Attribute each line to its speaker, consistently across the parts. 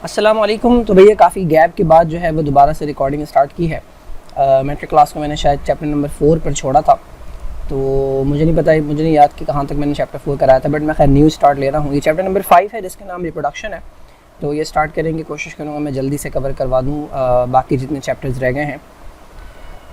Speaker 1: अस्सलामुअलैकुम। तो भैया काफ़ी गैप के बाद जो है वो दोबारा से रिकॉर्डिंग स्टार्ट की है। मैट्रिक क्लास को मैंने शायद चैप्टर नंबर 4 पर छोड़ा था, तो मुझे नहीं याद कि कहाँ तक मैंने चैप्टर 4 कराया था, बट मैं खैर न्यू स्टार्ट ले रहा हूँ। ये चैप्टर नंबर 5 है जिसका नाम रिप्रोडक्शन है। तो ये स्टार्ट करेंगे, कोशिश करूँगा मैं जल्दी से कवर करवा दूँ बाकी जितने चैप्टर्स रह गए हैं।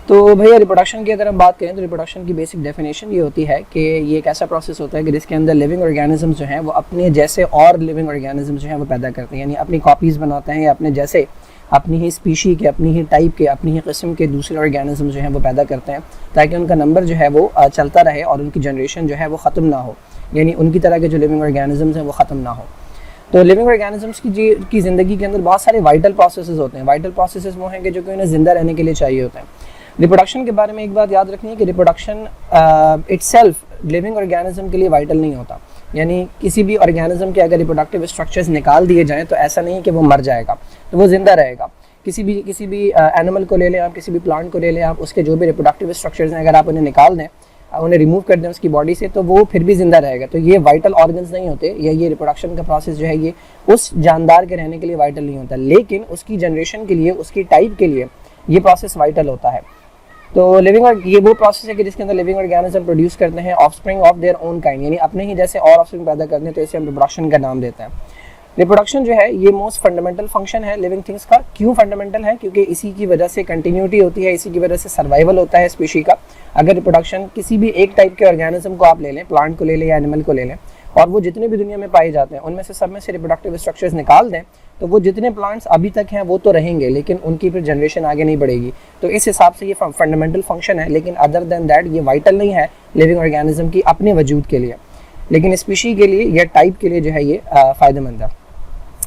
Speaker 1: तो भैया रिप्रोडक्शन की अगर हम बात करें तो रिप्रोडक्शन की बेसिक डेफिनेशन ये होती है कि ये एक ऐसा प्रोसेस होता है कि जिसके अंदर लिविंग ऑर्गेनिज्म जो हैं वो अपने जैसे और लिविंग ऑर्गेनिज्म जो हैं वो पैदा करते हैं, यानी अपनी कॉपीज़ बनाते हैं या अपने जैसे अपनी ही स्पीशी के, अपनी ही टाइप के, अपनी ही किस्म के दूसरे ऑर्गेनिज्म जो हैं वो पैदा करते हैं ताकि उनका नंबर जो है वो चलता रहे और उनकी जनरेशन जो है वो ख़त्म ना हो, यानी उनकी तरह के जो लिविंग ऑर्गेनिज्म हैं वो ख़त्म ना हो। तो लिविंग ऑर्गेनिजम्स की ज़िंदगी के अंदर बहुत सारे वाइटल प्रोसेसेस होते हैं। वाइटल प्रोसेसेस वो हैं कि जो कि उन्हें ज़िंदा रहने के लिए चाहिए होते हैं। रिप्रोडक्शन के बारे में एक बात याद रखनी है कि रिप्रोडक्शन इटसेल्फ लिविंग ऑर्गेनिज्म के लिए वाइटल नहीं होता, यानी किसी भी ऑर्गेनिज्म के अगर रिप्रोडक्टिव स्ट्रक्चर्स निकाल दिए जाएँ तो ऐसा नहीं है कि वो मर जाएगा, तो वो ज़िंदा रहेगा। किसी भी एनिमल को ले लें आप, किसी भी प्लांट को ले लें आप, उसके जो भी रिप्रोडक्टिव स्ट्रक्चर्स हैं अगर आप उन्हें निकाल दें, उन्हें रिमूव कर दें उसकी बॉडी से, तो वो फिर भी ज़िंदा रहेगा। तो ये वाइटल ऑर्गन्स नहीं होते, या ये रिप्रोडक्शन का प्रोसेस जो है ये उस जानदार के रहने के लिए वाइटल नहीं होता, लेकिन उसकी जनरेशन के लिए, उसकी टाइप के लिए ये प्रोसेस वाइटल होता है। तो ये वो प्रोसेस है कि जिसके अंदर लिविंग ऑर्गेनिज्म प्रोड्यूस करते हैं offspring of their own kind, यानी अपने ही जैसे और ऑफस्प्रिंग पैदा करते हैं, तो इसे हम रिप्रोडक्शन का नाम देते हैं। रिप्रोडक्शन जो है ये मोस्ट फंडामेंटल फंक्शन है लिविंग थिंग्स का। क्यों फंडामेंटल है? क्योंकि इसी की वजह से कंटिन्यूटी होती है, इसी की वजह से सर्वाइवल होता है स्पीशी का। अगर रिप्रोडक्शन किसी भी एक टाइप के ऑर्गेनिज्म को आप ले लें, प्लांट को ले लें या एनिमल को ले लें, और वो जितने भी दुनिया में पाए जाते हैं उनमें से सब में से रिप्रोडक्टिव स्ट्रक्चर्स निकाल दें, तो वो जितने प्लांट्स अभी तक हैं वो तो रहेंगे, लेकिन उनकी फिर जनरेशन आगे नहीं बढ़ेगी। तो इस हिसाब से ये फंडामेंटल फंक्शन है, लेकिन अदर देन दैट ये वाइटल नहीं है लिविंग ऑर्गेनिज्म की अपने वजूद के लिए, लेकिन स्पीशी के लिए या टाइप के लिए जो है ये फ़ायदेमंद है।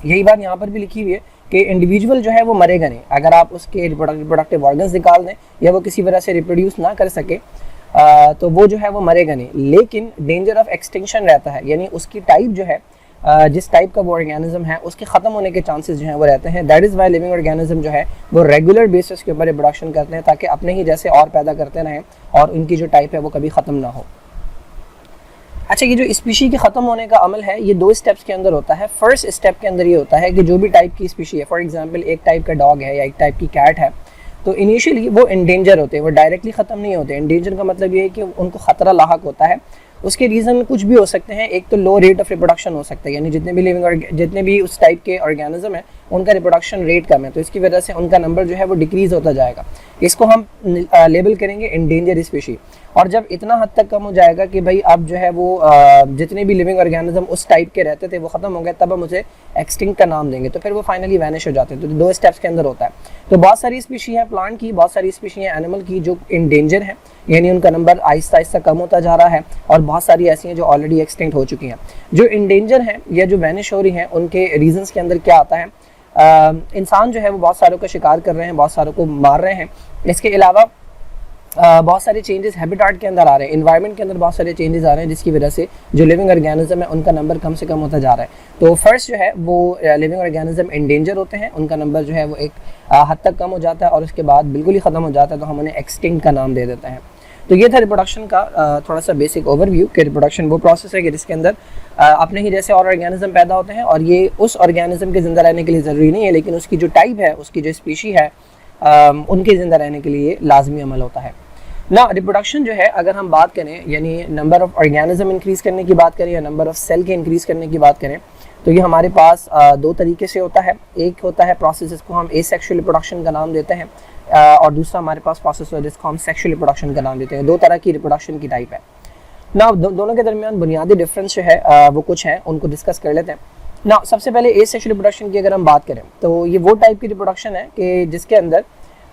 Speaker 1: यही बात यहाँ पर भी लिखी हुई है कि इंडिविजुअल जो है वो मरेगा नहीं अगर आप उसके रिप्रोडक्टिव ऑर्गन्स निकाल दें या वो किसी वजह से रिप्रोड्यूस ना कर सके, तो वो जो है वो मरेगा नहीं, लेकिन डेंजर ऑफ एक्सटिंक्शन रहता है, यानी उसकी टाइप जो है जिस टाइप का वो ऑर्गेनिज्म है उसके ख़त्म होने के चांसेस जो हैं वो रहते हैं। That is why living organism जो है वो रेगुलर बेसिस के ऊपर रिप्रोडक्शन करते हैं ताकि अपने ही जैसे और पैदा करते रहें और उनकी जो टाइप है वो कभी ख़त्म ना हो। अच्छा, ये जो स्पीशी के ख़त्म होने का अमल है ये 2 स्टेप्स के अंदर होता है। फर्स्ट स्टेप के अंदर ये होता है कि जो भी टाइप की स्पीशी है, फॉर एग्जांपल एक टाइप का डॉग है या एक टाइप की कैट है, तो इनिशियली वो इंडेंजर होते हैं, वो डायरेक्टली ख़त्म नहीं होते। इंडेंजर का मतलब ये है कि उनको ख़तरा लाहक होता है। उसके रीज़न कुछ भी हो सकते हैं। एक तो लो रेट ऑफ रिप्रोडक्शन हो सकता है, यानी जितने भी उस टाइप के ऑर्गेनिज्म है उनका रिप्रोडक्शन रेट कम है, तो इसकी वजह से उनका नंबर जो है वो डिक्रीज़ होता जाएगा। इसको हम लेबल करेंगे इंडेंजर स्पीशी। और जब इतना हद तक कम हो जाएगा कि भाई अब जो है वो जितने भी लिविंग ऑर्गेनिज्म उस टाइप के रहते थे वो ख़त्म हो गए, तब हम उसे एक्सटिंक्ट का नाम देंगे, तो फिर वो फाइनली वैनिश हो जाते हैं। तो 2 स्टेप्स के अंदर होता है। तो बहुत सारी स्पीशी हैं प्लांट की, बहुत सारी स्पीशी हैं एनिमल की जो इंडेंजर हैं, यानी उनका नंबर आहिस्ता आहिस्ता कम होता जा रहा है, और बहुत सारी ऐसी हैं जो ऑलरेडी एक्सटिंक्ट हो चुकी हैं। जो इंडेंजर हैं या जो वैनिश हो रही हैं उनके रीजंस के अंदर क्या आता है? इंसान जो है वो बहुत सारों का शिकार कर रहे हैं, बहुत सारों को मार रहे हैं। इसके अलावा बहुत सारे चेंजेस हैबिटाट के अंदर आ रहे हैं, इन्वायरमेंट के अंदर बहुत सारे चेंजेस आ रहे हैं, जिसकी वजह से जो लिविंग ऑर्गेनिज्म है उनका नंबर कम से कम होता जा रहा है। तो फर्स्ट जो है वो लिविंग ऑर्गेनिज्म इंडेंजर होते हैं, उनका नंबर जो है वो एक हद तक कम हो जाता है और उसके बाद बिल्कुल ही ख़त्म हो जाता है, तो हम उन्हें एक्सटिंक्ट का नाम दे देते हैं। तो ये था रिप्रोडक्शन का थोड़ा सा बेसिक ओवरव्यू कि रिप्रोडक्शन वो प्रोसेस है कि जिसके अंदर अपने ही जैसे और ऑर्गेनिज्म पैदा होते हैं, और ये उस ऑर्गेनिज्म के ज़िंदा रहने के लिए ज़रूरी नहीं है, लेकिन उसकी जो टाइप है, उसकी जो स्पीशी है, उनके ज़िंदा रहने के लिए लाजमी अमल होता है ना। रिप्रोडक्शन जो है अगर हम बात करें, यानी नंबर ऑफ ऑर्गेनिज्म इंक्रीज़ करने की बात करें या नंबर ऑफ सेल के इंक्रीज़ करने की बात करें, तो ये हमारे पास 2 तरीके से होता है। एक होता है प्रोसेस जिसको हम एसेक्सुअल रिप्रोडक्शन का नाम देते हैं, और दूसरा हमारे पास प्रोसेस है जिसको हम सेक्सुअल रिप्रोडक्शन का नाम देते हैं। 2 तरह की रिप्रोडक्शन की टाइप है ना। दोनों के दरमियान बुनियादी डिफरेंस जो है वो कुछ है, उनको डिस्कस कर लेते हैं ना। सबसे पहले एसेक्सुअल रिप्रोडक्शन की अगर हम बात करें तो ये वो टाइप की रिप्रोडक्शन है कि जिसके अंदर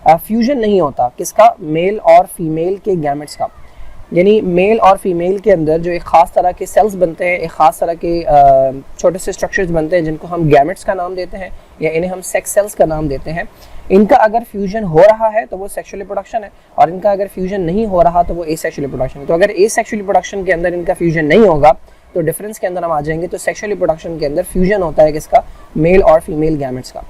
Speaker 1: फ्यूजन नहीं होता, किसका? मेल और फीमेल के गैमेट्स का, यानी मेल और फीमेल के अंदर जो एक ख़ास तरह के सेल्स बनते हैं, एक ख़ास तरह के छोटे से स्ट्रक्चर्स बनते हैं जिनको हम गैमेट्स का नाम देते हैं या इन्हें हम सेक्स सेल्स का नाम देते हैं। इनका अगर फ्यूजन हो रहा है तो वो सेक्सुअल रिप्रोडक्शन है, और इनका अगर फ्यूजन नहीं हो रहा तो वो एसेक्सुअल रिप्रोडक्शन है। तो अगर एसेक्सुअल रिप्रोडक्शन के अंदर इनका फ्यूजन नहीं होगा तो डिफरेंस के अंदर हम आ जाएंगे। तो सेक्सुअल रिप्रोडक्शन के अंदर फ्यूजन होता है किसका? मेल और फीमेल गैमेट्स का।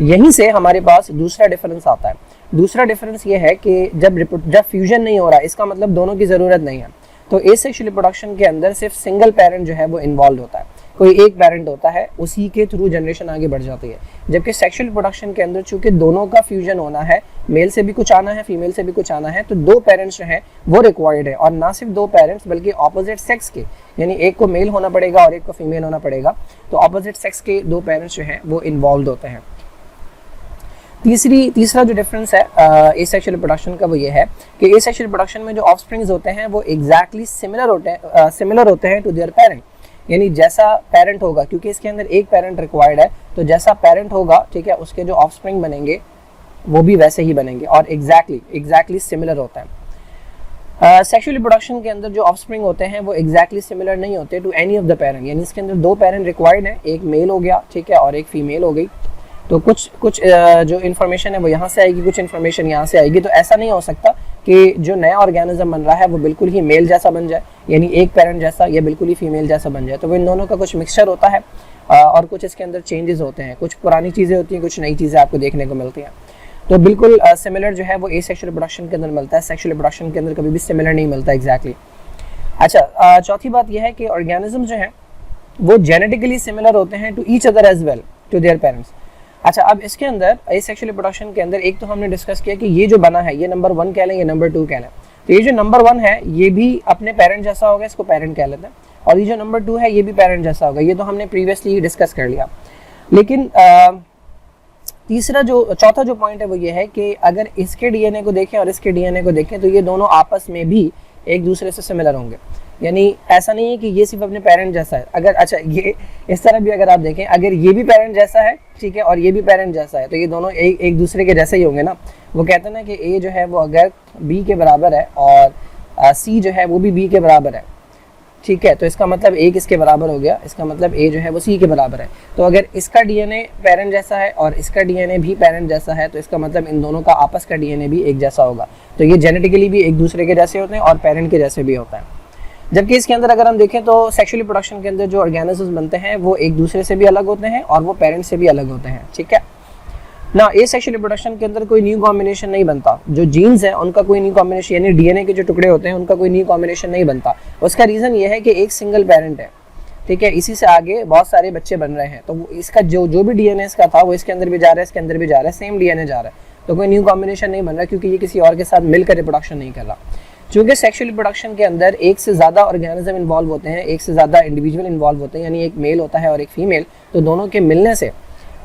Speaker 1: यहीं से हमारे पास दूसरा डिफरेंस आता है। दूसरा डिफरेंस ये है कि जब फ्यूजन नहीं हो रहा, इसका मतलब दोनों की ज़रूरत नहीं है, तो एसेक्सुअल रिप्रोडक्शन के अंदर सिर्फ सिंगल पेरेंट जो है वो इन्वॉल्व होता है। कोई एक पेरेंट होता है, उसी के थ्रू जनरेशन आगे बढ़ जाती है। जबकि सेक्सुअल रिप्रोडक्शन के अंदर चूंकि दोनों का फ्यूजन होना है, मेल से भी कुछ आना है, फीमेल से भी कुछ आना है, तो 2 पेरेंट्स जो हैं वो रिक्वायर्ड है। और ना सिर्फ 2 पेरेंट्स बल्कि ऑपोजिट सेक्स के, यानी एक को मेल होना पड़ेगा और एक को फीमेल होना पड़ेगा। तो ऑपोजिट सेक्स के 2 पेरेंट्स जो हैं वो इन्वॉल्व होते हैं। तीसरा जो डिफरेंस है एसेक्सुअल रिप्रोडक्शन का, वो ये है कि एसेक्सुअल रिप्रोडक्शन में जो ऑफस्प्रिंग्स होते हैं वो एग्जैक्टली सिमिलर होते हैं टू देयर पेरेंट। यानी जैसा पेरेंट होगा, क्योंकि इसके अंदर एक पेरेंट रिक्वायर्ड है, तो जैसा पेरेंट होगा, ठीक है, उसके जो ऑफस्प्रिंग बनेंगे वो भी वैसे ही बनेंगे और एग्जैक्टली सिमिलर होता है। सेक्सुअल रिप्रोडक्शन के अंदर जो ऑफस्प्रिंग होते हैं वो एग्जैक्टली सिमिलर नहीं होते to any of the parent. यानी इसके अंदर 2 पेरेंट रिक्वायर्ड है, एक मेल हो गया, ठीक है, और एक फीमेल हो गई। तो कुछ जो इन्फॉर्मेशन है वो यहाँ से आएगी, कुछ इन्फॉर्मेशन यहाँ से आएगी। तो ऐसा नहीं हो सकता कि जो नया ऑर्गेनिज्म बन रहा है वो बिल्कुल ही मेल जैसा बन जाए, यानी एक पेरेंट जैसा, या बिल्कुल ही फीमेल जैसा बन जाए। तो वो इन दोनों का कुछ मिक्सचर होता है और कुछ इसके अंदर चेंजेस होते हैं, कुछ पुरानी चीज़ें होती हैं, कुछ नई चीज़ें आपको देखने को मिलती हैं। तो बिल्कुल सिमिलर जो है वो एसेक्सुअल रिप्रोडक्शन के अंदर मिलता है, सेक्सुअल रिप्रोडक्शन के अंदर कभी भी सिमिलर नहीं मिलता एग्जैक्टली। अच्छा, चौथी बात यह है कि ऑर्गेनिज्म जो है वो जेनेटिकली सिमिलर होते हैं to each other as well to their parents. अच्छा, अब इसके अंदर एसेक्सुअल रिप्रोडक्शन के अंदर एक तो हमने डिस्कस किया कि ये जो बना है ये नंबर 1 कह लें, ये नंबर 2 कह लें। तो ये जो नंबर 1 है ये भी अपने पेरेंट जैसा होगा, इसको पेरेंट कह लेते हैं, और ये जो नंबर 2 है ये भी पेरेंट जैसा होगा। ये तो हमने प्रीवियसली डिस्कस कर लिया। लेकिन चौथा जो पॉइंट है वो ये है कि अगर इसके डीएनए को देखें और इसके डीएनए को देखें तो ये दोनों आपस में भी एक दूसरे से सिमिलर होंगे। यानी ऐसा नहीं है कि ये सिर्फ अपने पेरेंट जैसा है। अगर अच्छा ये इस तरह भी अगर आप देखें, अगर ये भी पेरेंट जैसा है, ठीक है, और ये भी पेरेंट जैसा है, तो ये दोनों एक दूसरे के जैसे ही होंगे ना। वो कहते हैं ना कि ए जो है वो अगर बी के बराबर है और सी जो है वो भी बी के बराबर है, ठीक है, तो इसका मतलब ए किसके बराबर हो गया, इसका मतलब ए जो है वो सी के बराबर है। तो अगर इसका डीएनए पेरेंट जैसा है और इसका डीएनए भी पेरेंट जैसा है, तो इसका मतलब इन दोनों का आपस का डीएनए भी एक जैसा होगा। तो ये जेनेटिकली भी एक दूसरे के जैसे होते हैं और पेरेंट के जैसे भी होता है। जबकि इसके अंदर अगर हम देखें तो सेक्सुअल रिप्रोडक्शन के अंदर जो ऑर्गेनिजम्स बनते हैं वो एक दूसरे से भी अलग होते हैं और वो पेरेंट से भी अलग होते हैं, ठीक है ना। एसेक्सुअल रिप्रोडक्शन के अंदर कोई न्यू कॉम्बिनेशन नहीं बनता। जो जीन्स है उनका कोई न्यू कॉम्बिनेशन, यानी डीएनए के जो टुकड़े होते हैं उनका कोई न्यू कॉम्बिनेशन नहीं बनता। उसका रीज़न ये है कि एक सिंगल पेरेंट है, ठीक है, इसी से आगे बहुत सारे बच्चे बन रहे हैं। तो इसका जो भी डीएनए इसका था वो इसके अंदर भी जा रहा है, इसके अंदर भी जा रहा है, सेम डीएनए जा रहा है। तो कोई न्यू कॉम्बिनेशन नहीं बन रहा, क्योंकि ये किसी और के साथ मिलकर रिप्रोडक्शन नहीं कर रहा। चूँकि सेक्सुअल रिप्रोडक्शन के अंदर एक से ज़्यादा ऑर्गेनिज्म इन्वॉल्व होते हैं, एक से ज़्यादा इंडिविजुअल इन्वॉल्व होते हैं, यानी एक मेल होता है और एक फीमेल, तो दोनों के मिलने से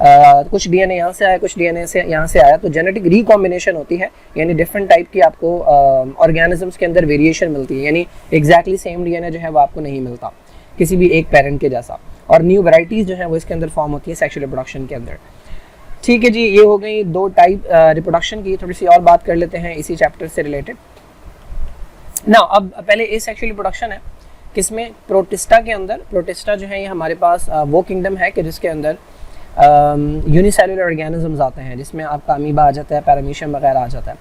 Speaker 1: कुछ डीएनए यहाँ से आया, कुछ डीएनए से यहाँ से आया, तो जेनेटिक रिकॉम्बिनेशन होती है। यानी डिफरेंट टाइप की आपको ऑर्गेनिजम्स के अंदर वेरिएशन मिलती है, यानी एग्जैक्टली सेम डीएनए जो है वो आपको नहीं मिलता किसी भी एक पेरेंट के जैसा, और न्यू वैरायटीज़ जो है वो इसके अंदर फॉर्म होती है सेक्सुअल रिप्रोडक्शन के अंदर। ठीक है जी, ये हो गई 2 टाइप रिप्रोडक्शन की। थोड़ी सी और बात कर लेते हैं इसी चैप्टर से रिलेटेड ना। अब पहले एसेक्सुअल रिप्रोडक्शन है किसमें, प्रोटिस्टा के अंदर। प्रोटिस्टा जो है ये हमारे पास वो किंगडम है कि जिसके अंदर यूनिसेलुलर ऑर्गेनिजम्स आते हैं, जिसमें आपका अमीबा आ जाता है, पैरामीशियम वगैरह आ जाता है।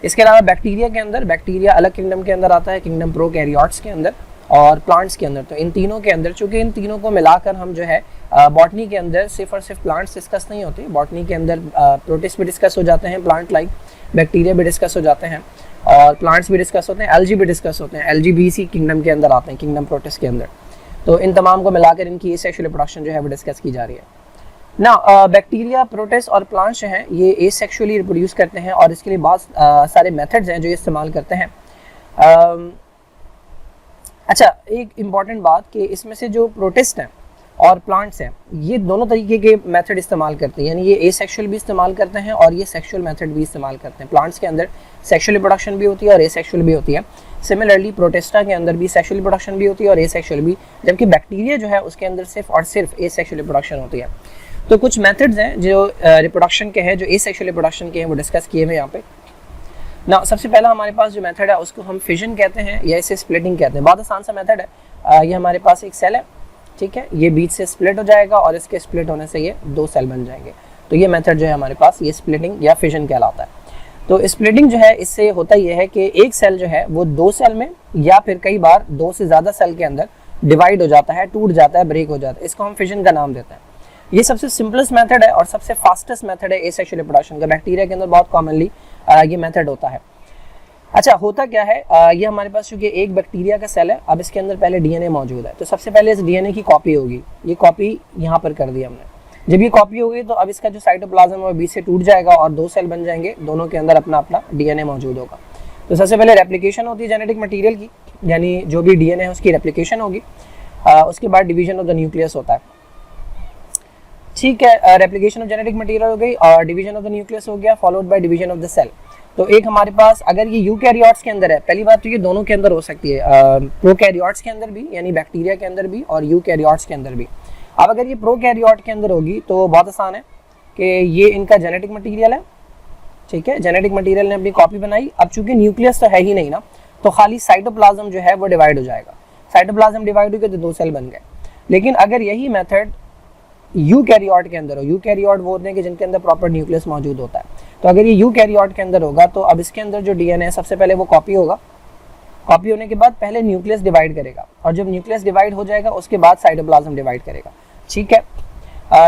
Speaker 1: इसके अलावा बैक्टीरिया के अंदर, बैक्टीरिया अलग किंगडम के अंदर आता है, किंगडम प्रोकैरियोट्स के अंदर, और प्लांट्स के अंदर। तो इन तीनों के अंदर, चूँकि इन तीनों को मिलाकर हम जो है बॉटनी के अंदर सिर्फ और सिर्फ प्लांट्स डिस्कस नहीं होते। बॉटनी के अंदर प्रोटिस्ट भी डिस्कस हो जाते हैं, प्लांट लाइक बैक्टीरिया भी डिस्कस हो जाते हैं, और प्लांट्स भी डिस्कस होते हैं, एल्जी भी डिस्कस होते हैं। एल्जी भी इसी किंगडम के अंदर आते हैं, किंगडम प्रोटिस्ट के अंदर। तो इन तमाम को मिलाकर इनकी एसेक्सुअल रिप्रोडक्शन जो है वो डिस्कस की जा रही है ना। बैक्टीरिया, प्रोटिस्ट और प्लांट्स जो हैं ये एसेक्सुअली रिप्रोड्यूस करते हैं, और इसके लिए बहुत सारे मेथड्स हैं जो ये इस्तेमाल करते हैं। अच्छा, एक इम्पॉर्टेंट बात कि इसमें से जो प्रोटिस्ट हैं और प्लांट्स हैं ये दोनों तरीके के मेथड इस्तेमाल करते हैं, यानी ये एसेक्सुअल भी इस्तेमाल करते हैं और ये सेक्सुअल मेथड भी इस्तेमाल करते हैं। प्लांट्स के अंदर सेक्सुअल रिप्रोडक्शन भी होती है और एसेक्सुअल भी होती है। सिमिलरली प्रोटिस्टा के अंदर भी सेक्सुअल रिप्रोडक्शन भी होती है और एसेक्सुअल भी, जबकि बैक्टीरिया जो है उसके अंदर सिर्फ और सिर्फ एसेक्सुअल रिप्रोडक्शन होती है। तो कुछ मेथड्स हैं जो रिप्रोडक्शन के हैं, जो एसेक्सुअल रिप्रोडक्शन के हैं, वो डिस्कस किए हुए यहाँ पे ना। सबसे पहला हमारे पास जो मेथड है उसको हम फिजन कहते हैं या इसे स्प्लिटिंग कहते हैं। बहुत आसान सा मेथड है। ये हमारे पास एक सेल है, ठीक है, ये बीच से स्प्लिट हो जाएगा और इसके स्प्लिट होने से ये 2 सेल बन जाएंगे। तो ये मेथड जो है हमारे पास ये स्प्लिटिंग या फिजन कहलाता है। तो स्प्लिटिंग जो है इससे होता ये है कि एक सेल जो है वो 2 सेल में या फिर कई बार 2 से ज़्यादा सेल के अंदर डिवाइड हो जाता है, टूट जाता है, ब्रेक हो जाता है। इसको हम फिजन का नाम देते हैं। ये सबसे सिंपलेस्ट मेथड है और सबसे फास्टेस्ट मेथड है एसेक्सुअल रिप्रोडक्शन का। बैक्टीरिया के अंदर बहुत कॉमनली ये मेथड होता है। अच्छा होता क्या है, ये हमारे पास चूंकि एक बैक्टीरिया का सेल है, अब इसके अंदर पहले डीएनए मौजूद है, तो सबसे पहले इस डीएनए की कॉपी होगी, ये कॉपी यहाँ पर कर दी हमने। जब ये कॉपी होगी तो अब इसका जो साइटोप्लाज्म है वो बीच से टूट जाएगा और दो सेल बन जाएंगे, दोनों के अंदर अपना अपना डीएनए मौजूद होगा। तो सबसे पहले रेप्लिकेशन होती है जेनेटिक मटेरियल की, यानी जो भी डीएनए है उसकी रेप्लिकेशन होगी। उसके बाद डिवीजन ऑफ द न्यूक्लियस होता है, ठीक है। रेप्लिकेशन ऑफ जेनेटिक मटेरियल हो गई और डिवीजन ऑफ द न्यूक्लियस हो गया, followed by division of the cell. तो एक हमारे पास अगर ये यूकैरियोट्स के अंदर है, पहली बात तो ये दोनों के अंदर हो सकती है, प्रोकैरियोट्स के अंदर भी यानी बैक्टीरिया के अंदर भी और यूकैरियोट्स के अंदर भी। अब अगर ये प्रोकैरियोट के अंदर होगी तो बहुत आसान है कि ये इनका जेनेटिक मटेरियल है, ठीक है, जेनेटिक मटेरियल ने अपनी कॉपी बनाई। अब चूंकि न्यूक्लियस तो है ही नहीं ना, तो खाली साइटोप्लाज्म जो है वो डिवाइड हो जाएगा, साइटोप्लाज्म डिवाइड हो गया तो दो सेल बन गए। लेकिन अगर यही मेथड यूकैरियोट के अंदर हो, यूकैरियोट वो होते हैं कि जिनके अंदर प्रॉपर न्यूक्लियस मौजूद होता है, तो अगर ये यूकैरियोट के अंदर होगा तो अब इसके अंदर जो डीएनए है सबसे पहले वो कॉपी होगा, कॉपी होने के बाद पहले न्यूक्लियस डिवाइड करेगा और जब न्यूक्लियस डिवाइड हो जाएगा उसके बाद साइटोप्लाज्म डिवाइड करेगा, ठीक है।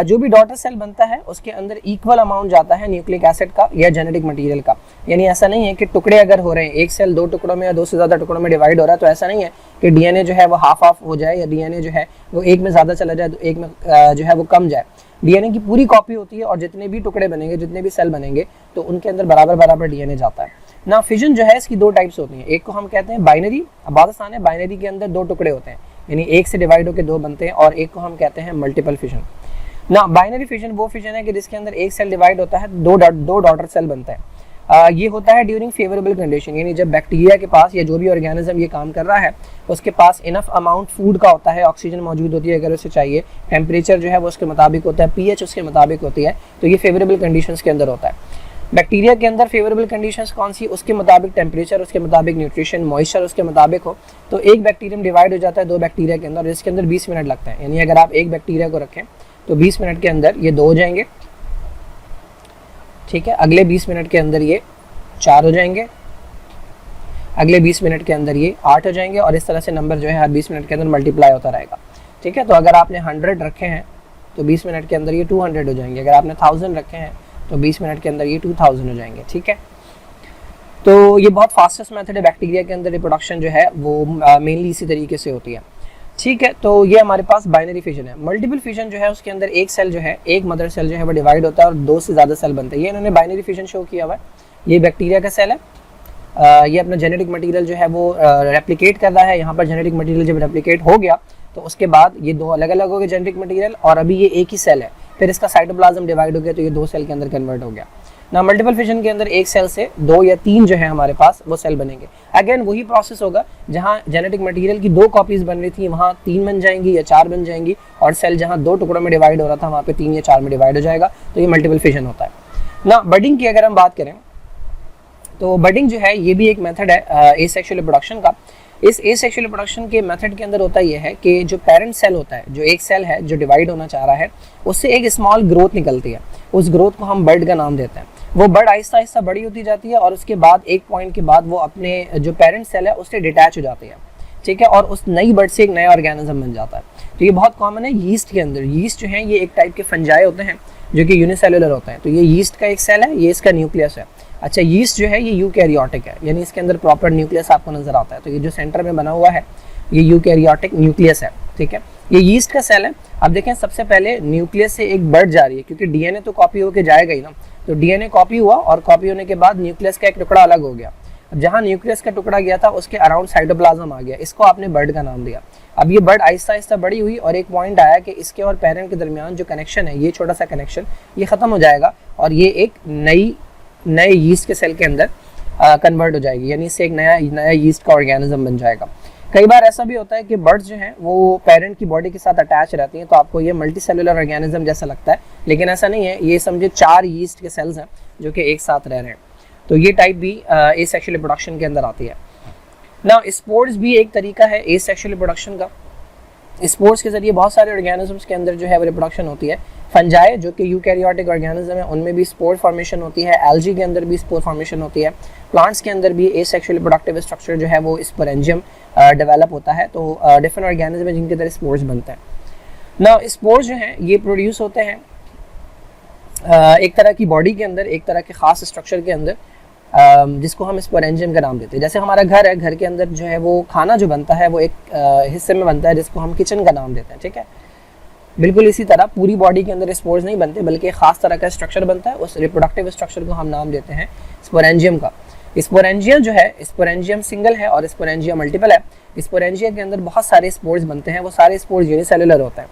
Speaker 1: जो भी डॉटर सेल बनता है उसके अंदर इक्वल अमाउंट जाता है न्यूक्लिक एसिड का या जेनेटिक मटेरियल का, यानी ऐसा नहीं है कि टुकड़े अगर हो रहे हैं, एक सेल दो टुकड़ों में या दो से ज़्यादा टुकड़ों में डिवाइड हो रहा है, तो ऐसा नहीं है कि डीएनए जो है वो हाफ हाफ हो जाए या डीएनए जो है वो एक में ज़्यादा चला जाए तो एक में जो है वो कम जाए। डीएनए की पूरी कॉपी होती है और जितने भी टुकड़े बनेंगे, जितने भी सेल बनेंगे, तो उनके अंदर बराबर बराबर डीएनए जाता है ना। फिजन जो है इसकी दो टाइप्स होती हैं, एक को हम कहते हैं बाइनरी, बहुत आसान है, बाइनरी के अंदर दो टुकड़े होते हैं यानी एक से डिवाइड होकर दो बनते हैं, और एक को हम कहते हैं मल्टीपल फिजन ना। बाइनरी फिजन वो फिजन है कि जिसके अंदर एक सेल डिवाइड होता है, दो डॉटर सेल बनता है। ये होता है ड्यूरिंग फेवरेबल कंडीशन, यानी जब बैक्टीरिया के पास या जो भी ऑर्गेनिज्म ये काम कर रहा है उसके पास इनफ अमाउंट फूड का होता है, ऑक्सीजन मौजूद होती है अगर उसे चाहिए, टेम्परेचर जो है वो उसके मुताबिक होता है, पीएच उसके मुताबिक होती है, तो ये फेवरेबल कंडीशंस के अंदर होता है। बैक्टीरिया के अंदर फेवरेबल कंडीशंस कौन सी, उसके मुताबिक टेम्परेचर, उसके मुताबिक न्यूट्रिशन, मॉइस्चर उसके मुताबिक हो, तो एक बैक्टीरियम डिवाइड हो जाता है दो बैक्टीरिया के अंदर, जिसके अंदर 20 मिनट लगता है। यानी अगर आप एक बैक्टीरिया को रखें तो 20 मिनट के अंदर ये 2 हो जाएंगे, ठीक है, अगले 20 मिनट के अंदर ये 4 हो जाएंगे, अगले 20 मिनट के अंदर ये 8 हो जाएंगे, और इस तरह से नंबर जो है हर 20 मिनट के अंदर मल्टीप्लाई होता रहेगा, ठीक है। तो अगर आपने 100 रखे हैं तो 20 मिनट के अंदर ये 200 हो जाएंगे, अगर आपने 1000 रखे हैं तो 20 मिनट के अंदर ये 2000 हो जाएंगे, ठीक है। तो ये बहुत फास्टेस्ट मेथड है बैक्टीरिया के अंदर रिप्रोडक्शन जो है वो मेनली इसी तरीके से होती है, ठीक है। तो ये हमारे पास बाइनरी फिजन है। मल्टीपल फिजन जो है उसके अंदर एक सेल जो है, एक मदर सेल जो है वो डिवाइड होता है और दो से ज़्यादा सेल बनते हैं। ये इन्होंने बाइनरी फिजन शो किया हुआ है, ये बैक्टीरिया का सेल है, ये अपना जेनेटिक मटेरियल जो है वो रेप्लिकेट कर रहा है। यहाँ पर जेनेटिक मटेरियल जब रेप्लिकेट हो गया तो उसके बाद ये दो अलग अलग हो गए जेनेटिक मटेरियल, और अभी ये एक ही सेल है, फिर इसका साइटोप्लाज्म डिवाइड हो गया तो ये दो सेल के अंदर कन्वर्ट हो गया ना। मल्टीपल फिजन के अंदर एक सेल से 2 या 3 जो है हमारे पास वो सेल बनेंगे। अगेन वही प्रोसेस होगा, जहाँ जेनेटिक मटेरियल की 2 कॉपीज बन रही थी वहाँ 3 बन जाएंगी या 4 बन जाएंगी, और सेल जहाँ 2 टुकड़ों में डिवाइड हो रहा था वहाँ पे 3 या 4 में डिवाइड हो जाएगा, तो ये मल्टीपल फिजन होता है ना। बडिंग की अगर हम बात करें तो बडिंग जो है ये भी एक मेथड है एसेक्सुअल रिप्रोडक्शन का। इस एसेक्सुअल रिप्रोडक्शन के मेथड के अंदर होता यह है कि जो पेरेंट सेल होता है, जो एक सेल है जो डिवाइड होना चाह रहा है, उससे एक स्मॉल ग्रोथ निकलती है, उस ग्रोथ को हम बर्ड का नाम देते हैं। वो बर्ड आहिस्ता आहिस्ता बड़ी होती जाती है और उसके बाद एक पॉइंट के बाद वो अपने जो पेरेंट सेल है उससे डिटैच हो जाती है, ठीक है, और उस नई बर्ड से एक नया ऑर्गेनिज्म बन जाता है। तो ये बहुत कॉमन है यीस्ट के अंदर। यीस्ट जो है ये एक टाइप के फंजाई होते हैं जो कि यूनिसेलुलर होते हैं। तो ये यीस्ट का एक सेल है, ये इसका न्यूक्लियस है। अच्छा, यीस्ट जो है ये यूकैरियोटिक है, यानी इसके अंदर प्रॉपर न्यूक्लियस आपको नजर आता है। तो ये जो सेंटर में बना हुआ है ये यूकैरियोटिक न्यूक्लियस है, ठीक है, ये यीस्ट का सेल है। अब देखें सबसे पहले न्यूक्लियस से एक बर्ड जा रही है, क्योंकि डीएनए तो कॉपी होकर जाएगा ही ना। तो डीएनए कॉपी हुआ और कॉपी होने के बाद न्यूक्लियस का एक टुकड़ा अलग हो गया। अब जहाँ न्यूक्लियस का टुकड़ा गया था उसके अराउंड साइटोप्लाज्म आ गया, इसको आपने बर्ड का नाम दिया। अब ये बर्ड आहिस्ता आहिस्ता बड़ी हुई और एक पॉइंट आया कि इसके और पेरेंट के दरमियान जो कनेक्शन है, ये छोटा सा कनेक्शन, ये खत्म हो जाएगा और ये एक नए यीस्ट के सेल के अंदर कन्वर्ट हो जाएगी, यानी इससे एक नया यीस्ट का ऑर्गेनिज्म बन जाएगा। कई बार ऐसा भी होता है कि बर्ड्स जो हैं वो पेरेंट की बॉडी के साथ अटैच रहती हैं, तो आपको ये मल्टी सेलुलर ऑर्गेनिज्म जैसा लगता है, लेकिन ऐसा नहीं है। ये समझे 4 यीस्ट के सेल्स हैं जो कि एक साथ रह रहे हैं। तो ये टाइप भी एसेक्सुअल रिप्रोडक्शन के अंदर आती है ना। स्पोर्ट्स भी एक तरीका है एसेक्सुअल रिप्रोडक्शन का। स्पोर्ट्स के जरिए बहुत सारे ऑर्गेनिजम्स के अंदर जो है वो रिप्रोडक्शन होती है। फंजाई जो कि यूकैरियोटिक ऑर्गेनिज्म है उनमें भी स्पोर फॉर्मेशन होती है, एल्गी के अंदर भी स्पोर फॉर्मेशन होती है, प्लांट्स के अंदर भी एसेक्सुअल रिप्रोडक्टिव स्ट्रक्चर जो है वो स्पोरेंजियम डेवलप होता है। तो डिफरेंट ऑर्गेनिज्म है जिनके अंदर स्पोर्स बनते हैं ना। स्पोर्स जो हैं ये प्रोड्यूस होते हैं एक तरह की बॉडी के अंदर, एक तरह के ख़ास स्ट्रक्चर के अंदर, जिसको हम स्पोरेंजियम का नाम देते हैं। जैसे हमारा घर है, घर के अंदर जो है वो खाना जो बनता है वो एक हिस्से में बनता है जिसको हम किचन का नाम देते हैं, ठीक है। बिल्कुल इसी तरह पूरी बॉडी के अंदर स्पोर्स नहीं बनते, बल्कि एक खास तरह का स्ट्रक्चर बनता है, उस रिप्रोडक्टिव स्ट्रक्चर को हम नाम देते हैं स्पोरेंजियम का। स्पोरेंजियम जो है, स्पोरेंजियम सिंगल है और स्पोरेंजियम मल्टीपल है। स्पोरेंजियम के अंदर बहुत सारे स्पोर्स बनते हैं, वो सारे स्पोर्स यूनिसेलुलर होते हैं।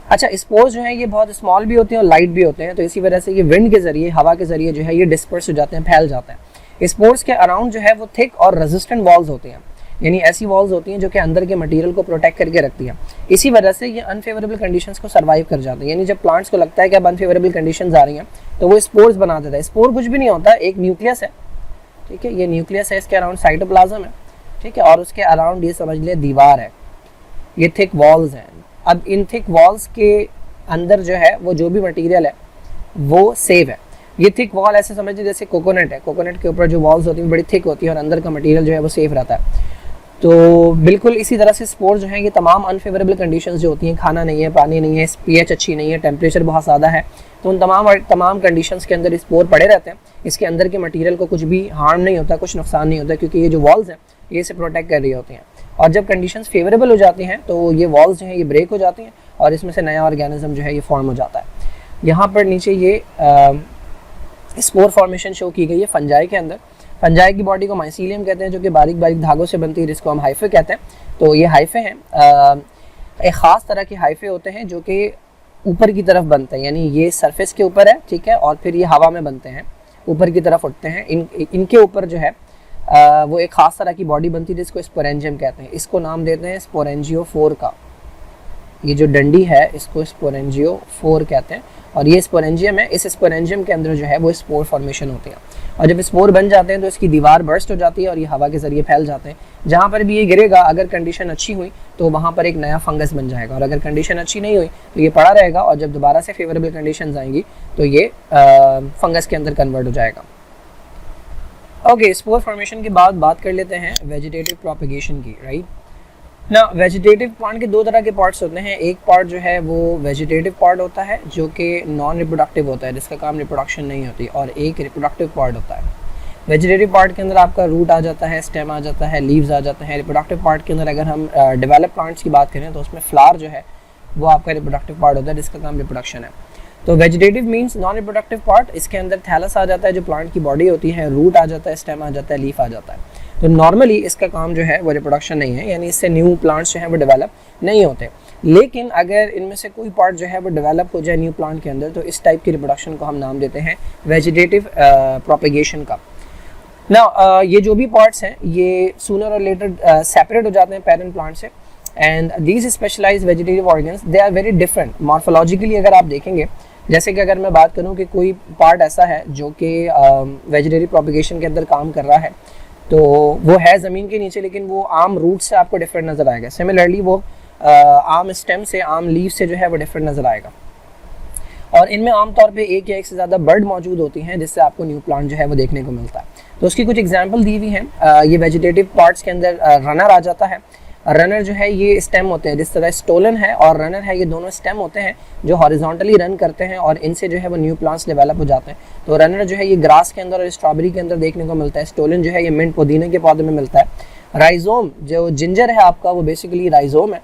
Speaker 1: अच्छा, स्पोर्स जो है ये बहुत स्मॉल भी होते हैं और लाइट भी होते हैं, तो इसी वजह से ये विंड के जरिए, हवा के जरिए जो है ये डिस्पर्स हो जाते हैं, फैल जाते हैं। स्पोर्स के अराउंड जो है वो थिक और रेजिस्टेंट वॉल्स होती हैं, यानी ऐसी वॉल्स होती हैं जो कि अंदर के मटेरियल को प्रोटेक्ट करके रखती हैं। इसी वजह से ये अनफेवरेबल कंडीशंस को सर्वाइव कर जाते हैं, यानी जब प्लांट्स को लगता है कि अब अनफेवरेबल कंडीशंस आ रही हैं तो वो स्पोर्स बना देता है। स्पोर कुछ भी नहीं होता, एक न्यूक्लियस है, ठीक है, ये न्यूक्लियस है, इसके अराउंड साइटोप्लाज्म है, ठीक है, और उसके अराउंड ये समझ लिया दीवार है, ये थिक वॉल्स हैं। अब इन थिक वॉल्स के अंदर जो है वो जो भी मटेरियल है वो सेव है। ये थिक वॉल ऐसे समझिए जैसे कोकोनट है, कोकोनट के ऊपर जो वॉल्स होती हैं बड़ी थिक होती है और अंदर का मटेरियल जो है वो सेफ रहता है। तो बिल्कुल इसी तरह से स्पोर जो है ये तमाम अनफेवरेबल कंडीशंस जो होती हैं, खाना नहीं है, पानी नहीं है, पीएच अच्छी नहीं है, टेम्परेचर बहुत ज़्यादा है, तो उन तमाम कंडीशंस के अंदर स्पोर पड़े रहते हैं। इसके अंदर के मटेरियल को कुछ भी हार्म नहीं होता, कुछ नुकसान नहीं होता, क्योंकि ये जो वॉल्स हैं ये इसे प्रोटेक्ट कर रही होती हैं। और जब कंडीशंस फेवरेबल हो जाती हैं तो ये वॉल्स जो है ये ब्रेक हो जाती हैं और इसमें से नया ऑर्गेनिज्म जो है ये फॉर्म हो जाता है। यहाँ पर नीचे ये स्पोर फॉर्मेशन शो की गई है फंजाई के अंदर। फंजाई की बॉडी को माइसीलियम कहते हैं, जो कि बारीक बारीक धागों से बनती है, जिसको हम हाइफे कहते हैं। तो ये हाइफे हैं, एक ख़ास तरह के हाइफे होते हैं जो कि ऊपर की तरफ बनते हैं, यानी ये सरफेस के ऊपर है, ठीक है, और फिर ये हवा में बनते हैं, ऊपर की तरफ उठते हैं। इनके ऊपर जो है वो एक ख़ास तरह की बॉडी बनती है जिसको स्पोरेंजियम कहते हैं। इसको नाम देते हैं स्पोरेंजियोफोर का। ये जो डंडी है इसको स्पोरेंजियोफोर कहते हैं और ये स्पोरेंजियम है। इस स्पोरेंजियम के अंदर जो है वो स्पोर फॉर्मेशन होती है और जब स्पोर बन जाते हैं तो इसकी दीवार बर्स्ट हो जाती है और ये हवा के जरिए फैल जाते हैं। जहाँ पर भी ये गिरेगा, अगर कंडीशन अच्छी हुई तो वहाँ पर एक नया फंगस बन जाएगा, और अगर कंडीशन अच्छी नहीं हुई तो ये पड़ा रहेगा, और जब दोबारा से फेवरेबल कंडीशंस आएंगी तो ये फंगस के अंदर कन्वर्ट हो जाएगा। ओके, स्पोर फॉर्मेशन के बाद बात कर लेते हैं वेजिटेटिव प्रोपेगेशन की, राइट ना। वेजिटेटिव प्लांट के दो तरह के पार्ट्स होते हैं। एक पार्ट जो है वो वेजिटेटिव पार्ट होता है जो कि नॉन रिप्रोडक्टिव होता है, जिसका काम रिप्रोडक्शन नहीं होती, और एक रिप्रोडक्टिव पार्ट होता है। वेजिटेटिव पार्ट के अंदर आपका रूट आ जाता है, स्टेम आ जाता है, लीव्स आ जाते हैं। रिप्रोडक्टिव पार्ट के अंदर अगर हम डेवलप प्लांट्स की बात करें तो उसमें फ्लावर जो है वो आपका रिप्रोडक्टिव पार्ट होता है, जिसका काम रिप्रोडक्शन है। तो vegetative means non reproductive part. इसके अंदर थैलस आ जाता है जो प्लांट की बॉडी होती है, रूट आ जाता है, स्टेम आ जाता है, लीफ आ जाता है। तो नॉर्मली इसका काम जो है वो रिप्रोडक्शन नहीं है, यानी इससे न्यू प्लांट्स जो है वो डेवलप नहीं होते। लेकिन अगर इनमें से कोई पार्ट जो है वो डेवलप हो जाए न्यू प्लांट के अंदर, तो इस टाइप की रिप्रोडक्शन को हम नाम देते हैं वेजिटेटिव प्रोपेगेशन का। ना ये जो भी पार्ट्स हैं ये सूनर और लेटर सेपरेट हो जाते हैं पेरेंट प्लांट से, and these specialised vegetative organs they are very different morphologically. अगर आप देखेंगे, जैसे कि अगर मैं बात करूं कि कोई पार्ट ऐसा है जो कि वेजिटेटिव प्रोपेगेशन के अंदर काम कर रहा है, तो वो है ज़मीन के नीचे, लेकिन वो आम रूट से आपको डिफरेंट नज़र आएगा। सिमिलरली वो आम स्टेम से, आम लीव से जो है वो डिफरेंट नज़र आएगा। और इनमें आमतौर पे एक या एक से ज़्यादा बर्ड मौजूद होती हैं, जिससे आपको न्यू प्लांट जो है वो देखने को मिलता है। तो उसकी कुछ एग्जांपल दी हुई हैं। ये वेजिटेटिव पार्ट्स के अंदर रनर आ जाता है। रनर जो है ये स्टेम होते हैं, जिस तरह स्टोलन है और रनर है, ये दोनों स्टेम होते हैं जो हॉरिजॉन्टली रन करते हैं और इनसे जो है वो न्यू प्लांट्स डेवलप हो जाते हैं। तो रनर जो है ये ग्रास के अंदर और स्ट्रॉबेरी के अंदर देखने को मिलता है। स्टोलन जो है ये मिंट पुदीने के पौधे में मिलता है। राइजोम, जो जिंजर है आपका, वो बेसिकली राइजोम है,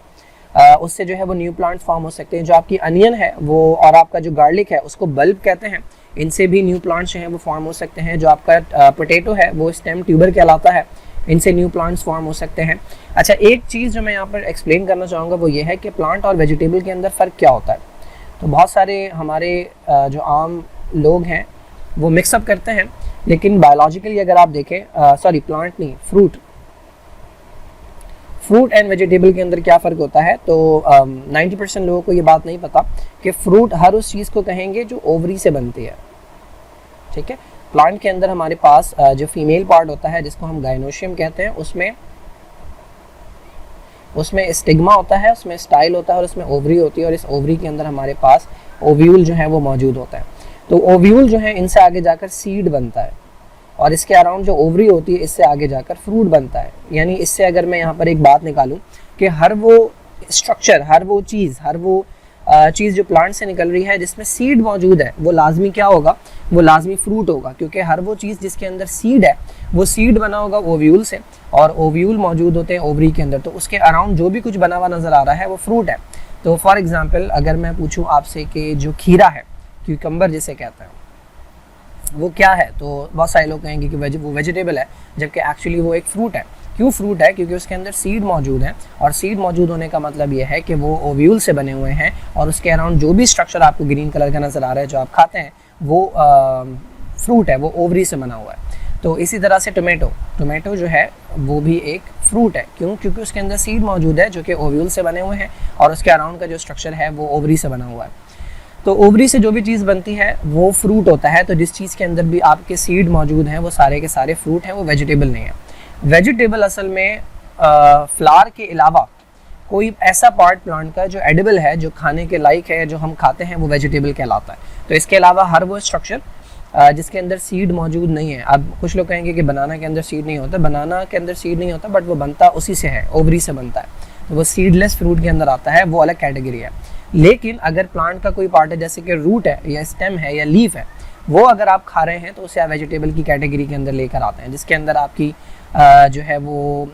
Speaker 1: उससे जो है वो न्यू प्लांट्स फॉर्म हो सकते हैं। जो आपकी अनियन है वो, और आपका जो गार्लिक है उसको बल्ब कहते हैं, इनसे भी न्यू प्लांट्स जो हैं वो फॉर्म हो सकते हैं। जो आपका पोटैटो है वो स्टेम ट्यूबर कहलाता है, इनसे न्यू प्लांट्स फॉर्म हो सकते हैं। अच्छा, एक चीज़ जो मैं यहाँ पर एक्सप्लेन करना चाहूँगा वो ये है कि प्लांट और वेजिटेबल के अंदर फ़र्क क्या होता है। तो बहुत सारे हमारे जो आम लोग हैं वो मिक्सअप करते हैं, लेकिन बायोलॉजिकली अगर आप देखें, प्लांट नहीं, फ्रूट एंड वेजिटेबल के अंदर क्या फ़र्क होता है। तो 90% लोगों को ये बात नहीं पता कि फ्रूट हर उस चीज़ को कहेंगे जो ओवरी से बनती है, ठीक है। प्लांट के अंदर हमारे पास जो फीमेल पार्ट होता है जिसको हम गाइनोशियम कहते हैं, उसमें स्टिग्मा होता है, उसमें स्टाइल होता है और उसमें ओवरी होती है, और इस ओवरी के अंदर हमारे पास ओव्यूल जो है वो मौजूद होता है। तो ओव्यूल जो है इनसे आगे जाकर सीड बनता है, और इसके अराउंड जो ओवरी होती है इससे आगे जाकर फ्रूट बनता है। यानी इससे अगर मैं यहाँ पर एक बात निकालूं कि हर वो स्ट्रक्चर, हर वो चीज़ जो प्लांट से निकल रही है जिसमें सीड मौजूद है, वो लाजमी क्या होगा, वो लाजमी फ्रूट होगा, क्योंकि हर वो चीज़ जिसके अंदर सीड है वो सीड बना होगा ओव्यूल से, और ओव्यूल मौजूद होते हैं ओवरी के अंदर, तो उसके अराउंड जो भी कुछ बना हुआ नज़र आ रहा है वो फ्रूट है। तो फॉर एग्जांपल अगर मैं पूछूं आपसे कि जो खीरा है, क्यूकम्बर जिसे कहते हैं, वो क्या है, तो बहुत सारे लोग कहेंगे कि वो वेजिटेबल है, जबकि एक्चुअली वो एक फ्रूट है। क्यों फ्रूट है? क्योंकि उसके अंदर सीड मौजूद है, और सीड मौजूद होने का मतलब ये है कि वो ओव्यूल से बने हुए हैं, और उसके अराउंड जो भी स्ट्रक्चर आपको ग्रीन कलर का नज़र आ रहा है जो आप खाते हैं वो फ्रूट है, वो ओवरी से बना हुआ है। तो इसी तरह से टोमेटो जो है वो भी एक फ्रूट है। क्यों? क्योंकि उसके अंदर सीड मौजूद है जो कि ओव्यूल से बने हुए हैं, और उसके अराउंड का जो स्ट्रक्चर है वो ओवरी से बना हुआ है। तो ओवरी से जो भी चीज़ बनती है वो फ्रूट होता है। तो जिस चीज़ के अंदर भी आपके सीड मौजूद हैं वो सारे के सारे फ्रूट हैं, वो वेजिटेबल नहीं है। वेजिटेबल असल में फ्लावर के अलावा कोई ऐसा पार्ट प्लांट का जो एडिबल है, जो खाने के लायक है, जो हम खाते हैं, वो वेजिटेबल कहलाता है। तो इसके अलावा हर वो स्ट्रक्चर जिसके अंदर सीड मौजूद नहीं है। अब कुछ लोग कहेंगे कि बनाना के अंदर सीड नहीं होता, बनाना के अंदर सीड नहीं होता, बट वो बनता उसी से है, ओवरी से बनता है, तो वो सीडलेस फ्रूट के अंदर आता है, वो अलग कैटेगरी है। लेकिन अगर प्लांट का कोई पार्ट है जैसे कि रूट है या स्टेम है या लीफ है, वो अगर आप खा रहे हैं तो उसे आप वेजिटेबल की कैटेगरी के अंदर लेकर आते हैं, जिसके अंदर आपकी जो है वो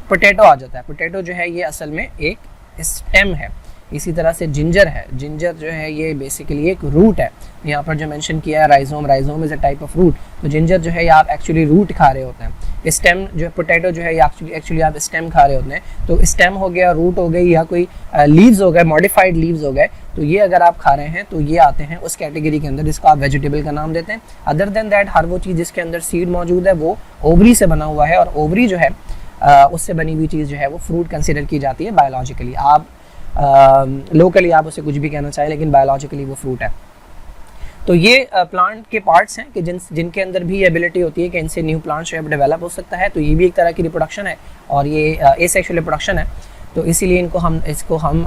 Speaker 1: पोटैटो आ जाता है। पोटैटो जो है ये असल में एक स्टेम है। इसी तरह से जिंजर है, जिंजर जो है ये बेसिकली एक रूट है। यहाँ पर जो मेंशन किया है rhizome is a type of root, तो जिंजर जो है ये आप एक्चुअली रूट खा रहे होते हैं। स्टेम जो है पोटैटो जो है ये एक्चुअली आप स्टेम खा रहे होते हैं। तो स्टेम हो गया, रूट हो गई, या कोई लीव्स हो गए, मॉडिफाइड लीव्स हो गए, तो ये अगर आप खा रहे हैं तो ये आते हैं उस कैटेगरी के अंदर जिसको आप वेजिटेबल का नाम देते हैं। अदर देन दैट हर वो चीज़ जिसके अंदर सीड मौजूद है वो ओवरी से बना हुआ है, और ओवरी जो है उससे बनी हुई चीज़ जो है वो फ्रूट कंसिडर की जाती है बायोलॉजिकली। आप लोकली आप उसे कुछ भी कहना चाहें, लेकिन बायोलॉजिकली वो फ्रूट है। तो ये प्लांट के पार्ट्स हैं कि जिनके अंदर भी एबिलिटी होती है कि इनसे न्यू प्लांट जो है डेवलप हो सकता है। तो ये भी एक तरह की रिप्रोडक्शन है, और ये एसेक्सुअल रिप्रोडक्शन है, तो इसीलिए इसको हम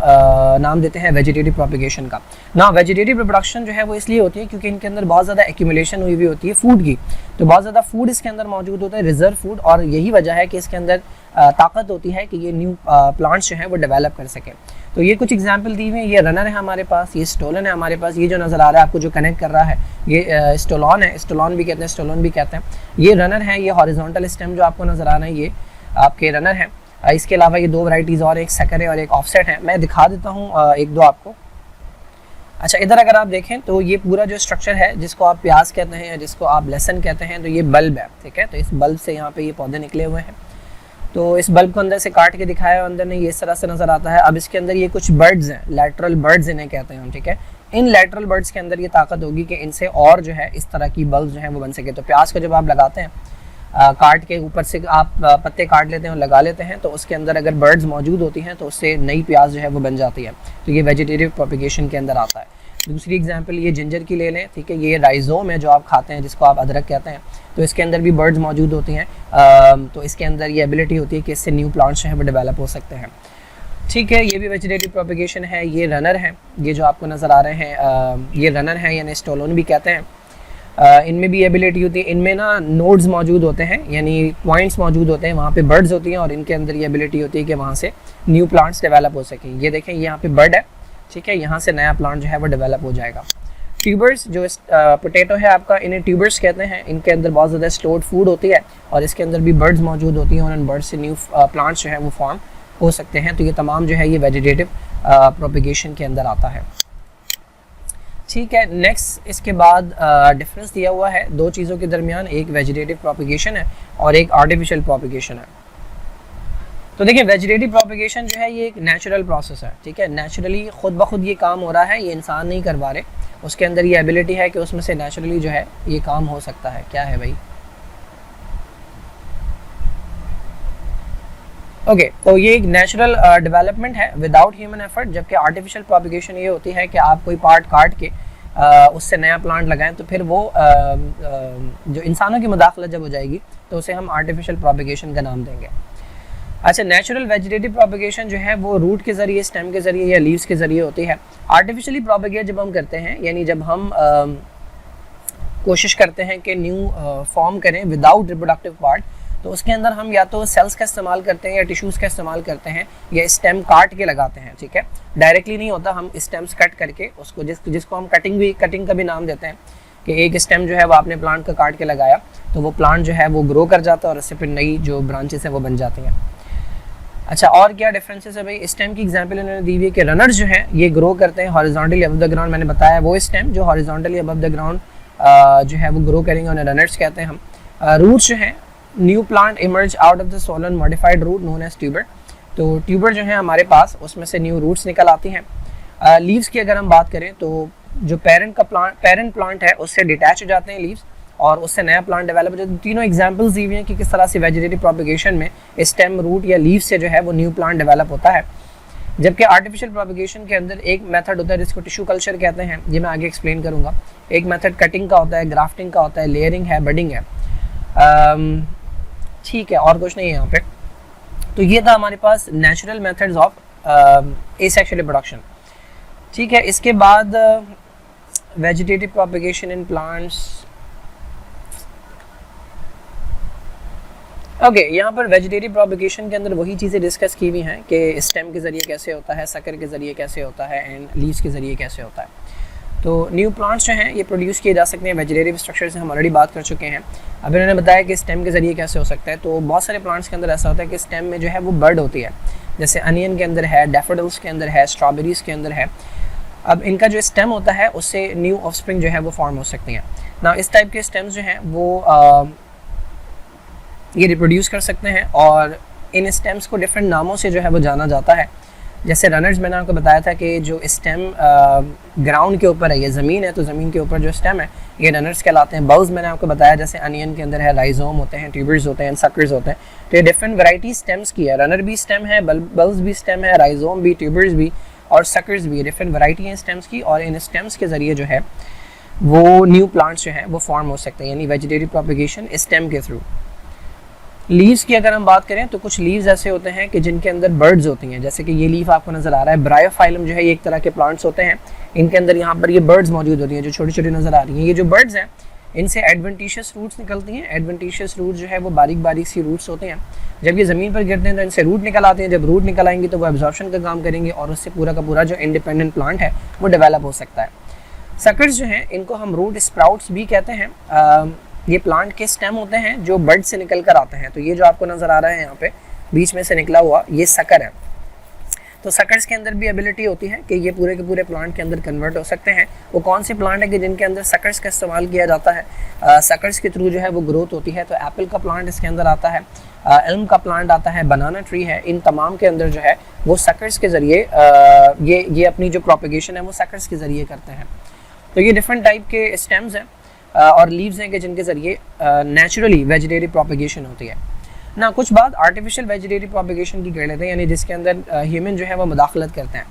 Speaker 1: नाम देते हैं वेजिटेटिव प्रोपिगेशन का। ना वेजिटेटिव रिप्रोडक्शन जो है वो इसलिए होती है क्योंकि इनके अंदर बहुत ज़्यादा एक्यूमुलेशन हुई होती है फूड की, तो बहुत ज़्यादा फूड इसके अंदर मौजूद होता है, रिजर्व फूड, और यही वजह है कि इसके अंदर ताकत होती है कि ये न्यू प्लांट्स जो हैं वो डेवलप कर सकें। तो ये कुछ एग्जांपल दी हुई हैं। ये रनर है हमारे पास, ये स्टोलन है हमारे पास, ये जो नज़र आ रहा है आपको जो कनेक्ट कर रहा है ये स्टोलॉन है, स्टोलॉन भी कहते हैं, स्टोलन भी कहते हैं। ये रनर है, ये हॉरिजॉन्टल स्टेम जो आपको नज़र आ रहा है ये आपके रनर है। इसके अलावा ये दो वैरायटीज़ और, एक सेकर है और एक ऑफसेट है। मैं दिखा देता हूँ एक दो आपको। अच्छा, इधर अगर आप देखें तो ये पूरा जो स्ट्रक्चर है जिसको आप प्याज कहते हैं या जिसको आप लहसन कहते हैं, तो ये बल्ब है, ठीक है। तो इस बल्ब से यहाँ पे ये पौधे निकले हुए हैं। तो इस बल्ब को अंदर से काट के दिखाया, अंदर में ये इस तरह से नज़र आता है। अब इसके अंदर ये कुछ बर्ड्स हैं, लैटरल बर्ड्स इन्हें कहते हैं हम, ठीक है। इन लैटरल बर्ड्स के अंदर ये ताकत होगी कि इनसे और जो है इस तरह की बल्ब जो है वो बन सके। तो प्याज को जब आप लगाते हैं काट के ऊपर से आप पत्ते काट लेते हैं और लगा लेते हैं, तो उसके अंदर अगर बर्ड्स मौजूद होती हैं तो उससे नई प्याज जो है वो बन जाती है। तो ये वेजिटेटिव प्रोपिगेशन के अंदर आता है। दूसरी एग्जांपल ये जिंजर की ले लें, ठीक है। ये राइजोम है जो आप खाते हैं, जिसको आप अदरक कहते हैं, तो इसके अंदर भी बर्ड्स मौजूद होती हैं। तो इसके अंदर ये एबिलिटी होती है कि इससे न्यू प्लांट्स जो हैं वो डेवलप हो सकते हैं, ठीक है। ये भी वेजिटेटिव प्रोपिगेशन है। ये रनर है, ये जो आपको नज़र आ रहे हैं ये रनर है, यानी स्टोलोन भी कहते हैं। इनमें भी एबिलिटी होती है, इनमें ना नोड्स मौजूद होते हैं, यानी पॉइंट्स मौजूद होते हैं, वहाँ पे बर्ड्स होती हैं, और इनके अंदर ये एबिलिटी होती है कि वहाँ से न्यू प्लांट्स डेवलप हो सकें। ये देखें यहाँ पे बर्ड है, ठीक है, यहाँ से नया प्लांट जो है वो डेवलप हो जाएगा। ट्यूबर्स जो पोटैटो है आपका, इन्हें ट्यूबर्स कहते हैं। इनके अंदर बहुत ज़्यादा स्टोर्ड फूड होती है, और इसके अंदर भी बर्ड्स मौजूद होती हैं, और इन बर्ड्स से न्यू प्लांट्स जो है वो फॉर्म हो सकते हैं। तो ये तमाम जो है ये वेजिटेटिव प्रोपिगेशन के अंदर आता है, ठीक है। नेक्स्ट इसके बाद डिफरेंस दिया हुआ है दो चीज़ों के दरमियान, एक वेजिटेटिव प्रोपिगेशन है और एक आर्टिफिशियल प्रोपिगेशन है। तो देखिए, वेजिटेटिव प्रोपिगेशन जो है ये एक नेचुरल प्रोसेस है, ठीक है। नेचुरली खुद ब खुद ये काम हो रहा है, ये इंसान नहीं करवा रहे, उसके अंदर ये एबिलिटी है कि उसमें से नेचुरली जो है ये काम हो सकता है। क्या है भाई? ओके, तो ये एक नेचुरल डेवलपमेंट है विदाउट ह्यूमन एफर्ट, जबकि आर्टिफिशियल प्रोपिगेशन ये होती है कि आप कोई पार्ट काट के उससे नया प्लांट लगाएं, तो फिर वो जो इंसानों की मुदाखलत जब हो जाएगी तो उसे हम आर्टिफिशियल प्रोपिगेशन का नाम देंगे। अच्छा, नेचुरल वेजिटेटिव प्रोपिगेशन जो है वो रूट के ज़रिए, स्टेम के ज़रिए या लीव्स के ज़रिए होती है। आर्टिफिशियली प्रोपिगेट जब हम करते हैं, यानी जब हम कोशिश करते हैं कि न्यू फॉर्म करें विदाउट रिप्रोडक्टिव पार्ट, तो उसके अंदर हम या तो सेल्स का इस्तेमाल करते हैं या टिश्यूज़ का इस्तेमाल करते हैं, या स्टेम काट के लगाते हैं, ठीक है। डायरेक्टली नहीं होता, हम स्टेम्स कट करके उसको जिसको हम कटिंग का भी नाम देते हैं कि एक स्टेम जो है वो आपने प्लांट का काट के लगाया तो वो प्लांट जो है वो ग्रो कर जाता है और उससे फिर नई जो ब्रांचेस हैं वो बन जाती हैं। अच्छा, और क्या डिफरेंसेस है भाई? स्टेम की एग्जांपल इन्होंने दी हुई है कि रनर्स जो हैं ये ग्रो करते हैं हॉरिजॉन्टली अबव द ग्राउंड। मैंने बताया वो स्टेम जो हॉरिजॉन्टली अबव द ग्राउंड जो है वो ग्रो करेंगे उन्हें रनर्स कहते हैं हम। रूट्स जो हैं, new plant emerge out of the swollen modified root known as tuber. तो ट्यूबर जो है हमारे पास उसमें से न्यू रूट्स निकल आती हैं। लीव्स की अगर हम बात करें तो जो पेरेंट प्लांट है उससे डिटैच हो जाते हैं लीव्स और उससे नया प्लांट डेवलप हो जाता है। तीनों एग्जांपल्स दी हुई हैं कि किस तरह से वेजिटेटिव प्रोपगेशन में स्टेम, रूट या लीव से जो है वो न्यू प्लांट डेवलप होता है। जबकि आर्टिफिशियल प्रोपगेशन के अंदर एक मेथड होता है जिसको टिश्यू कल्चर कहते हैं, ये मैं आगे एक्सप्लेन करूँगा। एक मेथड कटिंग का होता है, ग्राफ्टिंग का होता है, लेयरिंग है, बडिंग है। ठीक है, और कुछ नहीं है यहाँ पे। तो ये था हमारे पास natural methods of asexual reproduction. ठीक है, इसके बाद vegetative propagation in plants. Okay, यहाँ पर वेजिटेटिव प्रोपगेशन के अंदर वही चीज़ें डिस्कस की हुई हैं कि स्टेम के ज़रिए कैसे होता है, सकर के ज़रिए कैसे होता है एंड लीव्स के ज़रिए कैसे होता है। तो न्यू प्लांट्स जो हैं ये प्रोड्यूस किए जा सकते हैं वेजिटेटिव स्ट्रक्चर से, हम ऑलरेडी बात कर चुके हैं। अब इन्होंने बताया कि स्टेम के ज़रिए कैसे हो सकता है। तो बहुत सारे प्लांट्स के अंदर ऐसा होता है कि स्टेम में जो है वो बर्ड होती है, जैसे अनियन के अंदर है, डैफोडिल्स के अंदर है, स्ट्रॉबेरीज़ के अंदर है। अब इनका जो स्टेम होता है उससे न्यू ऑफस्प्रिंग जो है वो फॉर्म हो सकती हैं ना। इस टाइप के स्टेम्स जो हैं वो ये रिप्रोड्यूस कर सकते हैं और इन स्टेम्स को डिफरेंट नामों से जो है वो जाना जाता है। जैसे रनर्स मैंने आपको बताया था कि जो स्टेम ग्राउंड के ऊपर है, ये ज़मीन है तो ज़मीन के ऊपर जो स्टेम है ये रनर्स कहलाते हैं। बल्स मैंने आपको बताया जैसे अनियन के अंदर है, राइजोम होते हैं, ट्यूबर्स होते हैं, सक्कर्स होते हैं। तो ये डिफरेंट वैरायटी स्टेम्स की है। रनर भी स्टेम है, बल्स भी स्टेम है, राइजोम भी, ट्यूबर्स भी और सक्कर्स भी, डिफरेंट वैरायटी हैं स्टेम्स की। और इन स्टेम्स के ज़रिए जो है वो न्यू प्लांट्स जो हैं वो फॉर्म हो सकते हैं, यानी वेजिटेटिव प्रोपगेशन स्टेम के थ्रू। लीव्स की अगर हम बात करें तो कुछ लीव्स ऐसे होते हैं कि जिनके अंदर बर्ड्स होती हैं, जैसे कि ये लीफ आपको नज़र आ रहा है। ब्रायोफाइलम जो है ये एक तरह के प्लांट्स होते हैं, इनके अंदर यहाँ पर ये बर्ड्स मौजूद होती हैं जो छोटी छोटी नज़र आ रही हैं। ये जो बर्ड्स हैं इनसे एडवेंटिशियस रूट्स निकलती हैं। एडवेंटिशियस रूट जो है वो बारीक बारीक सी रूट्स होते हैं। जब ये ज़मीन पर गिरते हैं तो इनसे रूट निकल आते हैं। जब रूट निकल आएंगे तो वो एब्जॉर्प्शन का काम करेंगे और उससे पूरा का पूरा जो इंडिपेंडेंट प्लांट है वो डेवलप हो सकता है। सक्कर्स जो हैं इनको हम रूट स्प्राउट्स भी कहते हैं। ये प्लांट के स्टेम होते हैं जो बर्ड से निकल कर आते हैं। तो ये जो आपको नज़र आ रहा है यहाँ पे बीच में से निकला हुआ ये सकर है। तो सकर्स के अंदर भी एबिलिटी होती है कि ये पूरे के पूरे प्लांट के अंदर कन्वर्ट हो सकते हैं। वो कौन से प्लांट है कि जिनके अंदर सकर्स का इस्तेमाल किया जाता है, सकर्स के थ्रू जो है वो ग्रोथ होती है। तो एप्पल का प्लांट इसके अंदर आता है, एल्म का प्लांट आता है, बनाना ट्री है। इन तमाम के अंदर जो है वो सकर्स के ज़रिए ये अपनी जो प्रोपगेशन है वो सकर्स के ज़रिए करते हैं। तो ये डिफरेंट टाइप के स्टेम्स हैं और लीव्स हैं कि जिनके ज़रिए नेचुरली वेजिटेटिव प्रोपगेशन होती है ना। कुछ बात आर्टिफिशियल वेजिटेटिव प्रोपगेशन की कर लेते हैं, यानी जिसके अंदर ह्यूमन जो है वो मुदाखलत करते हैं।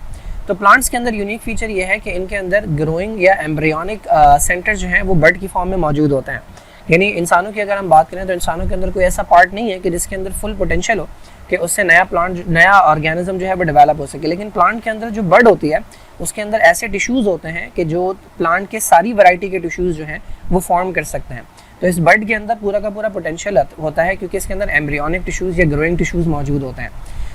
Speaker 1: तो प्लांट्स के अंदर यूनिक फीचर ये है कि इनके अंदर ग्रोइंग या एम्ब्रियोनिक सेंटर जो है वो बर्ड की फॉर्म में मौजूद होते हैं। यानी इंसानों की अगर हम बात करें तो इंसानों के अंदर कोई ऐसा पार्ट नहीं है कि जिसके अंदर फुल पोटेंशियल हो कि उससे नया ऑर्गेनिज्म जो है वो डेवलप हो सके। लेकिन प्लांट के अंदर जो बर्ड होती है उसके अंदर ऐसे टिश्यूज़ होते हैं कि जो प्लांट के सारी वैरायटी के टिश्यूज़ जो हैं वो फॉर्म कर सकते हैं। तो इस बर्ड के अंदर पूरा का पूरा पोटेंशियल होता है क्योंकि इसके अंदर एम्ब्रियोनिक टिश्यूज़ या ग्रोइंग टिश्यूज़ मौजूद होते हैं।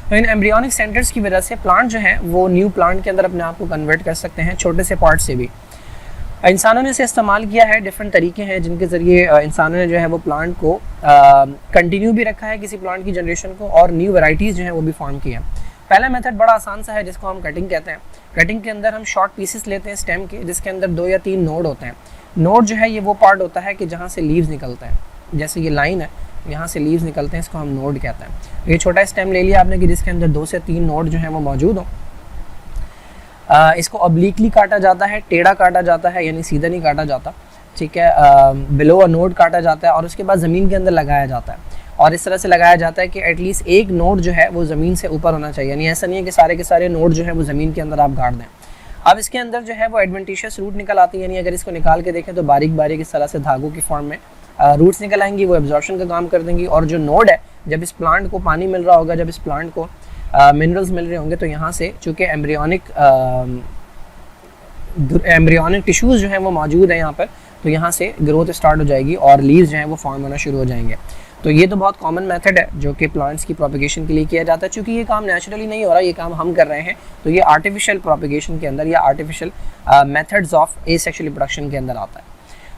Speaker 1: तो इन एम्ब्रियोनिक सेंटर्स की वजह से प्लांट जो है वो न्यू प्लांट के अंदर अपने आप को कन्वर्ट कर सकते हैं, छोटे से पार्ट से भी। इंसानों ने इसे इस्तेमाल किया है, डिफरेंट तरीके हैं जिनके ज़रिए इंसानों ने जो है वो प्लांट को कंटिन्यू भी रखा है किसी प्लांट की जनरेशन को, और न्यू वैराइटीज़ जो हैं वो भी फॉर्म की हैं। पहला मेथड बड़ा आसान सा है जिसको हम कटिंग कहते हैं। कटिंग के अंदर हम शॉर्ट पीसेस लेते हैं स्टेम के, जिसके अंदर 2 या 3 नोड होते हैं। नोड जो है ये वो पार्ट होता है कि जहाँ से लीव्स निकलते हैं, जैसे ये लाइन है यहाँ से लीव्स निकलते हैं, इसको हम नोड कहते हैं। ये छोटा स्टेम ले लिया आपने कि जिसके अंदर 2 से 3 नोड जो हैं वो मौजूद हों। इसको ऑब्लिकली काटा जाता है, टेढ़ा काटा जाता है, यानी सीधा नहीं काटा जाता, ठीक है। बिलो अ नोड काटा जाता है और उसके बाद ज़मीन के अंदर लगाया जाता है, और इस तरह से लगाया जाता है कि एटलीस्ट एक नोड जो है वो ज़मीन से ऊपर होना चाहिए। यानी ऐसा नहीं है कि के सारे नोड जो है वो ज़मीन के अंदर आप गाड़ दें। अब इसके अंदर जो है वो एडवेंटिशियस रूट निकल आती है, यानी अगर इसको निकाल के देखें तो बारीक बारीक इस तरह से धागों की फॉर्म में रूट्स निकल आएंगी, वो एब्जॉर्प्शन का काम कर देंगी। और जो नोड है, जब इस प्लांट को पानी मिल रहा होगा, जब इस प्लांट को मिनरल्स मिल रहे होंगे, तो यहाँ से चूँकि एम्ब्रियोनिक टिश्यूज़ जो हैं वो मौजूद है यहाँ पर, तो यहाँ से ग्रोथ स्टार्ट हो जाएगी और लीव्स जो हैं वो फॉर्म होना शुरू हो जाएंगे। तो ये तो बहुत कॉमन मेथड है जो कि प्लांट्स की प्रोपगेशन के लिए किया जाता है। चूँकि ये काम नेचुरली नहीं हो रहा, ये काम हम कर रहे हैं, तो ये आर्टिफिशियल प्रोपगेशन के अंदर या artificial methods of asexual reproduction के अंदर आता है।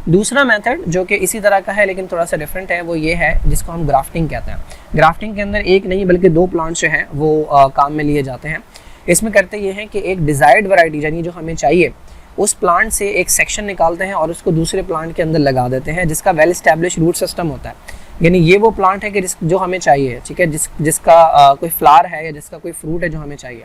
Speaker 1: दूसरा मेथड जो कि इसी तरह का है लेकिन थोड़ा सा डिफरेंट है, वो ये है जिसको हम ग्राफ्टिंग कहते हैं। ग्राफ्टिंग के अंदर एक नहीं बल्कि दो प्लांट्स जो हैं वो काम में लिए जाते हैं। इसमें करते ये हैं कि एक डिज़ायर्ड वैरायटी यानी जो हमें चाहिए उस प्लांट से एक सेक्शन निकालते हैं और उसको दूसरे प्लांट के अंदर लगा देते हैं, जिसका वेल एस्टैब्लिश रूट सिस्टम होता है। यानी ये वो प्लांट है कि जो हमें चाहिए, ठीक है, जिसका कोई फ्लावर है या जिसका कोई फ्रूट है जो हमें चाहिए,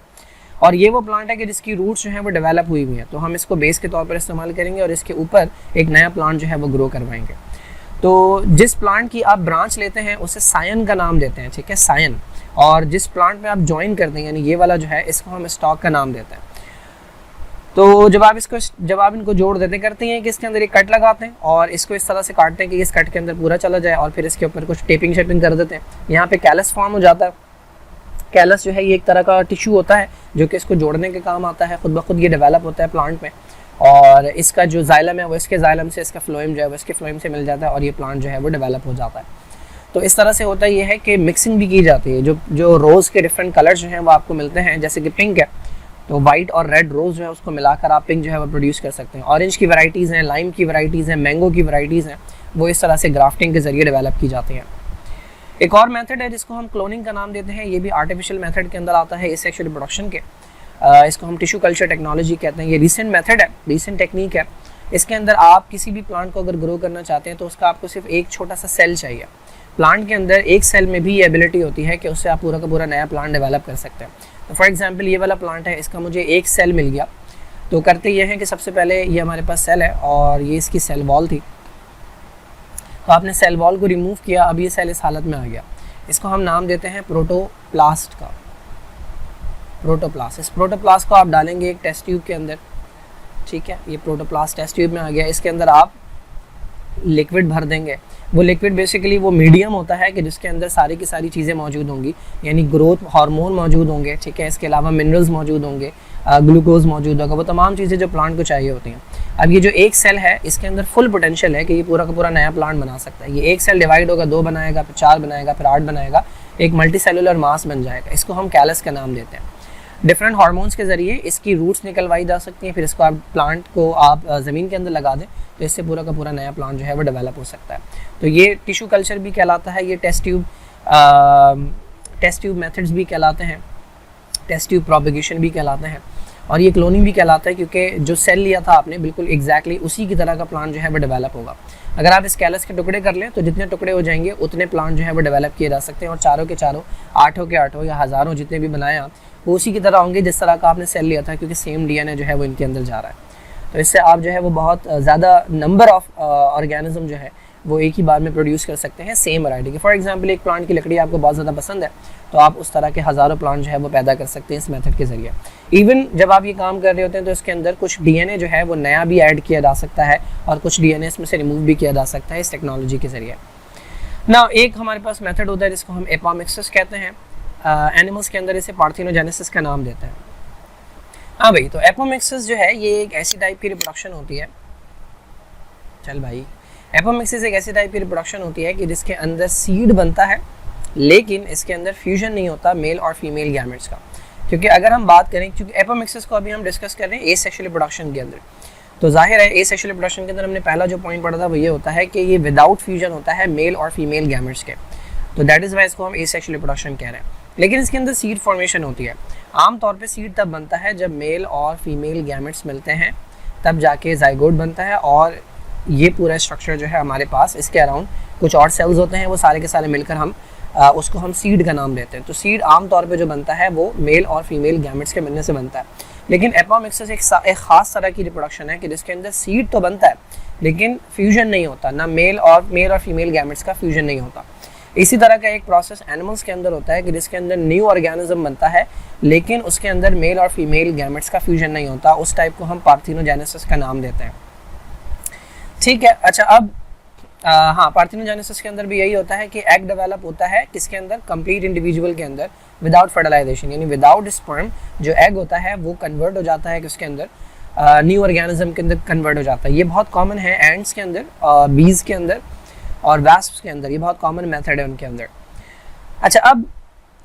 Speaker 1: और ये वो प्लांट है कि जिसकी रूट्स जो है वो डेवलप हुई हुई हैं, तो हम इसको बेस के तौर पर इस्तेमाल करेंगे और इसके ऊपर एक नया प्लांट जो है वो ग्रो करवाएंगे। तो जिस प्लांट की आप ब्रांच लेते हैं उसे सायन का नाम देते हैं, ठीक है, सायन। और जिस प्लांट में आप ज्वाइन करते हैं यानी ये वाला जो है, इसको हम स्टॉक का नाम देते हैं। तो जब आप इनको जोड़ देते करते हैं कि इसके अंदर एक कट लगाते हैं और इसको इस तरह से काटते हैं कि इस कट के अंदर पूरा चला जाए, और फिर इसके ऊपर कुछ टेपिंग शेपिंग कर देते हैं। यहाँ पे कैलस फॉर्म हो जाता है। कैलस जो है ये एक तरह का टिश्यू होता है जो कि इसको जोड़ने के काम आता है, खुद ब खुद ये डेवलप होता है प्लांट में, और इसका जो जाइलम है वो इसके जाइलम से, इसका फ्लोएम जो है वो इसके फ्लोएम से मिल जाता है और ये प्लांट जो है वो डेवलप हो जाता है। तो इस तरह से होता ये है कि मिक्सिंग भी की जाती है। जो रोज़ के डिफरेंट कलर्स जो हैं वो आपको मिलते हैं, जैसे कि पिंक है तो वाइट और रेड रोज़ जो है उसको मिलाकर आप पिंक जो है वो प्रोड्यूस कर सकते हैं। ऑरेंज की वैराइटीज़ हैं, लाइम की वैराइटीज़ हैं, मैंगो की वैराइटीज़ हैं, वो इस तरह से ग्राफ्टिंग के ज़रिए डेवलप की जाती हैं। एक और मेथड है जिसको हम क्लोनिंग का नाम देते हैं, ये भी आर्टिफिशियल मेथड के अंदर आता है एसेक्सुअल रिप्रोडक्शन के। इसको हम टिश्यू कल्चर टेक्नोलॉजी कहते हैं। ये रीसेंट मेथड है, रीसेंट टेक्निक है। इसके अंदर आप किसी भी प्लांट को अगर ग्रो करना चाहते हैं तो उसका आपको सिर्फ एक छोटा सा सेल चाहिए। प्लांट के अंदर एक सेल में भी ये एबिलिटी होती है कि उससे आप पूरा का पूरा नया प्लांट डेवलप कर सकते हैं। तो फॉर एग्जांपल ये वाला प्लांट है, इसका मुझे एक सेल मिल गया। तो करते ये हैं कि सबसे पहले ये हमारे पास सेल है और ये इसकी सेल वॉल थी, तो आपने सेल वॉल को रिमूव किया, अब ये सेल इस हालत में आ गया। इसको हम नाम देते हैं प्रोटोप्लास्ट का, प्रोटोप्लास्ट। इस प्रोटोप्लास्ट को आप डालेंगे एक टेस्ट ट्यूब के अंदर, ठीक है, ये प्रोटोप्लास्ट टेस्ट ट्यूब में आ गया। इसके अंदर आप लिक्विड भर देंगे। वो लिक्विड बेसिकली वो मीडियम होता है कि जिसके अंदर सारी की सारी चीज़ें मौजूद होंगी, यानी ग्रोथ हार्मोन मौजूद होंगे, ठीक है, इसके अलावा मिनरल्स मौजूद होंगे, ग्लूकोज मौजूद होगा, वो तमाम चीज़ें जो प्लांट को चाहिए होती हैं। अब ये जो एक सेल है इसके अंदर फुल पोटेंशियल है कि ये पूरा का पूरा नया प्लांट बना सकता है। ये एक सेल डिवाइड होगा, 2 बनाएगा, फिर 4 बनाएगा, फिर 8 बनाएगा, एक मल्टी सेलुलर मास बन जाएगा। इसको हम कैलस का नाम देते हैं। डिफरेंट हार्मोन्स के ज़रिए इसकी रूट्स निकलवाई जा सकती हैं, फिर इसको आप प्लांट को आप ज़मीन के अंदर लगा दें तो इससे पूरा का पूरा नया प्लांट जो है वो डेवलप हो सकता है। तो ये टिश्यू कल्चर भी कहलाता है, ये टेस्ट ट्यूब मेथड्स भी कहलाते हैं, टेस्ट ट्यूब प्रोपेगेशन भी कहलाते हैं, और ये क्लोनिंग भी कहलाता है क्योंकि जो सेल लिया था आपने बिल्कुल एग्जैक्टली उसी की तरह का प्लांट जो है वो डेवलप होगा। अगर आप इस कैलस के टुकड़े कर लें तो जितने टुकड़े हो जाएंगे उतने प्लांट जो है वो डेवलप किए जा सकते हैं, और चारों के चारों, आठों के आठों या हज़ारों जितने भी बनाए आप, वो उसी की तरह होंगे जिस तरह का आपने सेल लिया था, क्योंकि सेम डीएनए जो है वो इनके अंदर जा रहा है। तो इससे आप जो है वो बहुत ज़्यादा नंबर ऑफ ऑर्गेनिज्म जो है वो एक ही बार में प्रोड्यूस कर सकते हैं सेम वैरायटी के। फॉर एग्जांपल एक प्लांट की लकड़ी आपको बहुत ज़्यादा पसंद है तो आप उस तरह के हज़ारों प्लांट जो है वो पैदा कर सकते हैं इस मेथड के ज़रिए। इवन जब आप ये काम कर रहे होते हैं तो इसके अंदर कुछ डीएनए जो है वो नया भी ऐड किया जा सकता है और कुछ डीएनए इसमें से रिमूव भी किया जा सकता है इस टेक्नोलॉजी के ज़रिए। ना एक हमारे पास मेथड होता है जिसको हम एपोमिक्सिस कहते हैं। एनिमल्स के अंदर इसे पार्थिनोजेनेसिस का नाम देते हैं। हाँ भाई, तो एपोमिक्सिस जो है ये एक ऐसी टाइप की रिप्रोडक्शन होती है, चल भाई, एपोमिक्सिस एक ऐसी टाइप की रिप्रोडक्शन होती है कि जिसके अंदर सीड बनता है लेकिन इसके अंदर फ्यूजन नहीं होता मेल और फीमेल गैमेट्स का। क्योंकि अगर हम बात करें, क्योंकि एपोमिक्सिस को अभी हम डिस्कस कर रहे हैं एसेक्सुअल रिप्रोडक्शन के अंदर, तो जाहिर है एसेक्सुअल रिप्रोडक्शन के अंदर हमने पहला जो पॉइंट पढ़ा था वो ये होता है कि ये विदाउट फ्यूजन होता है मेल और फीमेल गैमेट्स के, तो दैट इज़ वाई इसको हम एसेक्सुअल रिप्रोडक्शन कह रहे हैं। लेकिन इसके अंदर सीड फॉर्मेशन होती है। आमतौर पे सीड तब बनता है जब मेल और फीमेल गैमेट्स मिलते हैं, तब जाके जाइगोट बनता है, और ये पूरा स्ट्रक्चर जो है हमारे पास, इसके अराउंड कुछ और सेल्स होते हैं, वो सारे के सारे मिलकर हम उसको हम सीड का नाम देते हैं। तो सीड आमतौर पे जो बनता है वो मेल और फीमेल गैमेट्स के मिलने से बनता है। लेकिन एपोमिक्सिस एक ख़ास तरह की रिप्रोडक्शन है कि जिसके अंदर सीड तो बनता है लेकिन फ्यूजन नहीं होता, ना मेल और फीमेल गैमेट्स का फ्यूजन नहीं होता। इसी तरह का एक प्रोसेस एनिमल्स के अंदर होता है कि जिसके अंदर न्यू ऑर्गेनिज्म बनता है लेकिन उसके अंदर मेल और फीमेल गैमेट्स का फ्यूजन नहीं होता। उस टाइप को हम पार्थिनोजेनेसिस का नाम देते हैं, ठीक है। अच्छा, अब हाँ, पार्थिनोजेनेसिस के अंदर भी यही होता है कि एग डेवलप होता है किसके अंदर, कंप्लीट इंडिविजुअल के अंदर, विदाउट फर्टिलाइजेशन, यानी विदाउट स्पर्म जो एग होता है वो कन्वर्ट हो जाता है किसके अंदर, न्यू ऑर्गेनिज्म के अंदर कन्वर्ट हो जाता है। ये बहुत कॉमन है एंड्स के अंदर, बीज के अंदर और वैस्प्स के अंदर, ये बहुत कॉमन मेथड है उनके अंदर। अच्छा, अब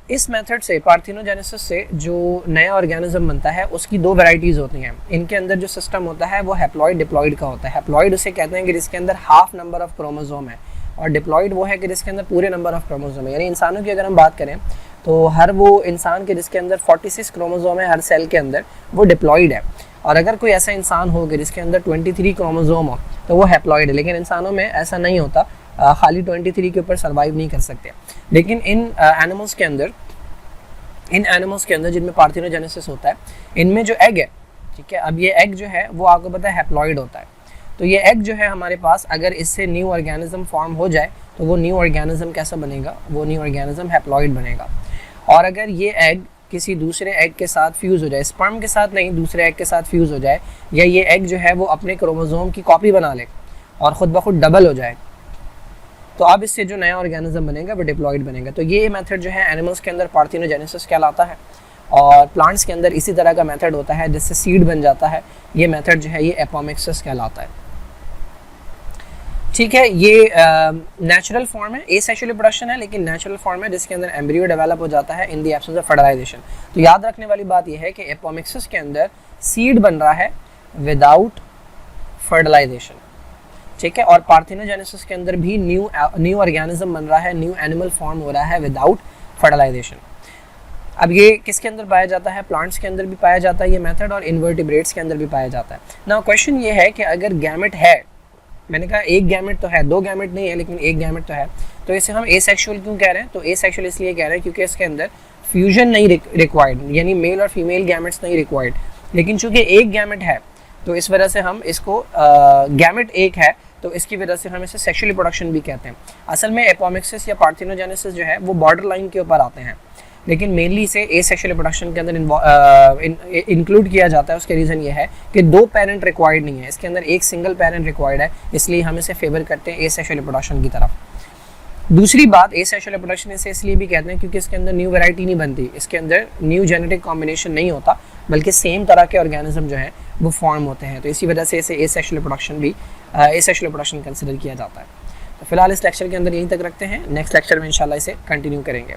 Speaker 1: इस मेथड से, पार्थिनोजेनेसिस से जो नया ऑर्गेनिज्म बनता है उसकी दो वैरायटीज़ होती हैं। इनके अंदर जो सिस्टम होता है वो हैप्लॉइड डिप्लॉइड का होता है। हैप्लॉइड उसे कहते हैं कि जिसके अंदर हाफ नंबर ऑफ क्रोमोसोम है, और डिप्लॉइड वो है कि जिसके अंदर पूरे नंबर ऑफ क्रोमोसोम है। यानी इंसानों की अगर हम बात करें तो हर वो इंसान के जिसके अंदर 46 क्रोमोसोम है हर सेल के अंदर, वो डिप्लॉइड है। और अगर कोई ऐसा इंसान हो कि जिसके अंदर 23 क्रोमोसोम हो तो वो हैप्लॉइड है। लेकिन इंसानों में ऐसा नहीं होता, खाली 23 के ऊपर सर्वाइव नहीं कर सकते। लेकिन इन एनिमल्स के अंदर जिनमें पार्थिनोजेनेसिस होता है, इनमें जो एग है, ठीक है, अब ये एग जो है वो आपको पता है हैप्लॉइड होता है। तो ये एग जो है हमारे पास, अगर इससे न्यू ऑर्गेनिज्म फॉर्म हो जाए तो वो न्यू ऑर्गेनिज्म कैसा बनेगा, वो न्यू ऑर्गेनिज्म हैप्लॉइड बनेगा। और अगर ये एग किसी दूसरे एग के साथ फ्यूज़ हो जाए, स्पर्म के साथ नहीं, दूसरे एग के साथ फ्यूज़ हो जाए, या ये एग जो है वो अपने क्रोमोसोम की कॉपी बना ले और ख़ुद ब खुद डबल हो जाए, तो अब इससे जो नया ऑर्गेनिज्म बनेगा वो डिप्लॉइड बनेगा। तो ये मेथड जो है एनिमल्स के अंदर पार्थिनोजेनेसिस कहलाता है, और प्लांट्स के अंदर इसी तरह का मेथड होता है जिससे सीड बन जाता है। ये मेथड जो है ये एपोमिक्सिस कहलाता है। ठीक है, ये नेचुरल फॉर्म है, एसेक्सुअल रिप्रोडक्शन है, लेकिन नेचुरल फॉर्म है जिसके अंदर एम्ब्रियो डेवलप हो जाता है in the absence of fertilisation. तो याद रखने वाली बात यह है कि एपोमिक्सिस के अंदर सीड बन रहा है विदाउट फर्टिलाइजेशन, ठीक है। और पार्थिनोजेनेसिस के अंदर भी न्यू ऑर्गेनिज्म बन रहा है, न्यू एनिमल फॉर्म हो रहा है विदाउट फर्टिलाइजेशन। अब ये किसके अंदर पाया जाता है? प्लांट्स के अंदर भी पाया जाता है ये मेथड, और इन्वर्टिब्रेट्स के अंदर भी पाया जाता है। नाउ क्वेश्चन ये है कि अगर गैमेट है, मैंने कहा एक गैमेट तो है, दो गैमेट नहीं है लेकिन एक गैमेट तो है, तो इसे हम एसेक्सुअल क्यों कह रहे हैं? तो एसेक्सुअल इसलिए कह रहे हैं क्योंकि इसके अंदर फ्यूजन नहीं रिक्वायर्ड, यानी मेल और फीमेल गैमेट्स नहीं रिक्वायर्ड। लेकिन चूंकि एक गैमेट है तो इस वजह से हम इसको गैमेट एक है तो इसकी वजह से हम इसे सेक्सुअल रिप्रोडक्शन भी कहते हैं। असल में एपोमिक्सिस या पार्थिनोजेनेसिस जो है वो बॉर्डर लाइन के ऊपर आते हैं, लेकिन मेनली इसे एसेक्सुअल रिप्रोडक्शन के अंदर इंक्लूड किया जाता है। उसके रीज़न ये है कि दो पेरेंट रिक्वायर्ड नहीं है, इसके अंदर एक सिंगल पेरेंट रिक्वायर्ड है, इसलिए हम इसे फेवर करते हैं एसेक्सुअल रिप्रोडक्शन की तरफ। दूसरी बात, एसेक्सुअल रिप्रोडक्शन इसे इसलिए भी कहते हैं क्योंकि इसके अंदर न्यू वैरायटी नहीं बनती, इसके अंदर न्यू जेनेटिक कॉम्बिनेशन नहीं होता, बल्कि सेम तरह के ऑर्गेनिज्म जो है वो फॉर्म होते हैं। तो इसी वजह से इसे एसेक्सुअल रिप्रोडक्शन कंसिडर किया जाता है। तो फिलहाल इस लेक्चर के अंदर यहीं तक रखते हैं, नेक्स्ट लेक्चर में इंशाल्लाह इसे कंटिन्यू करेंगे।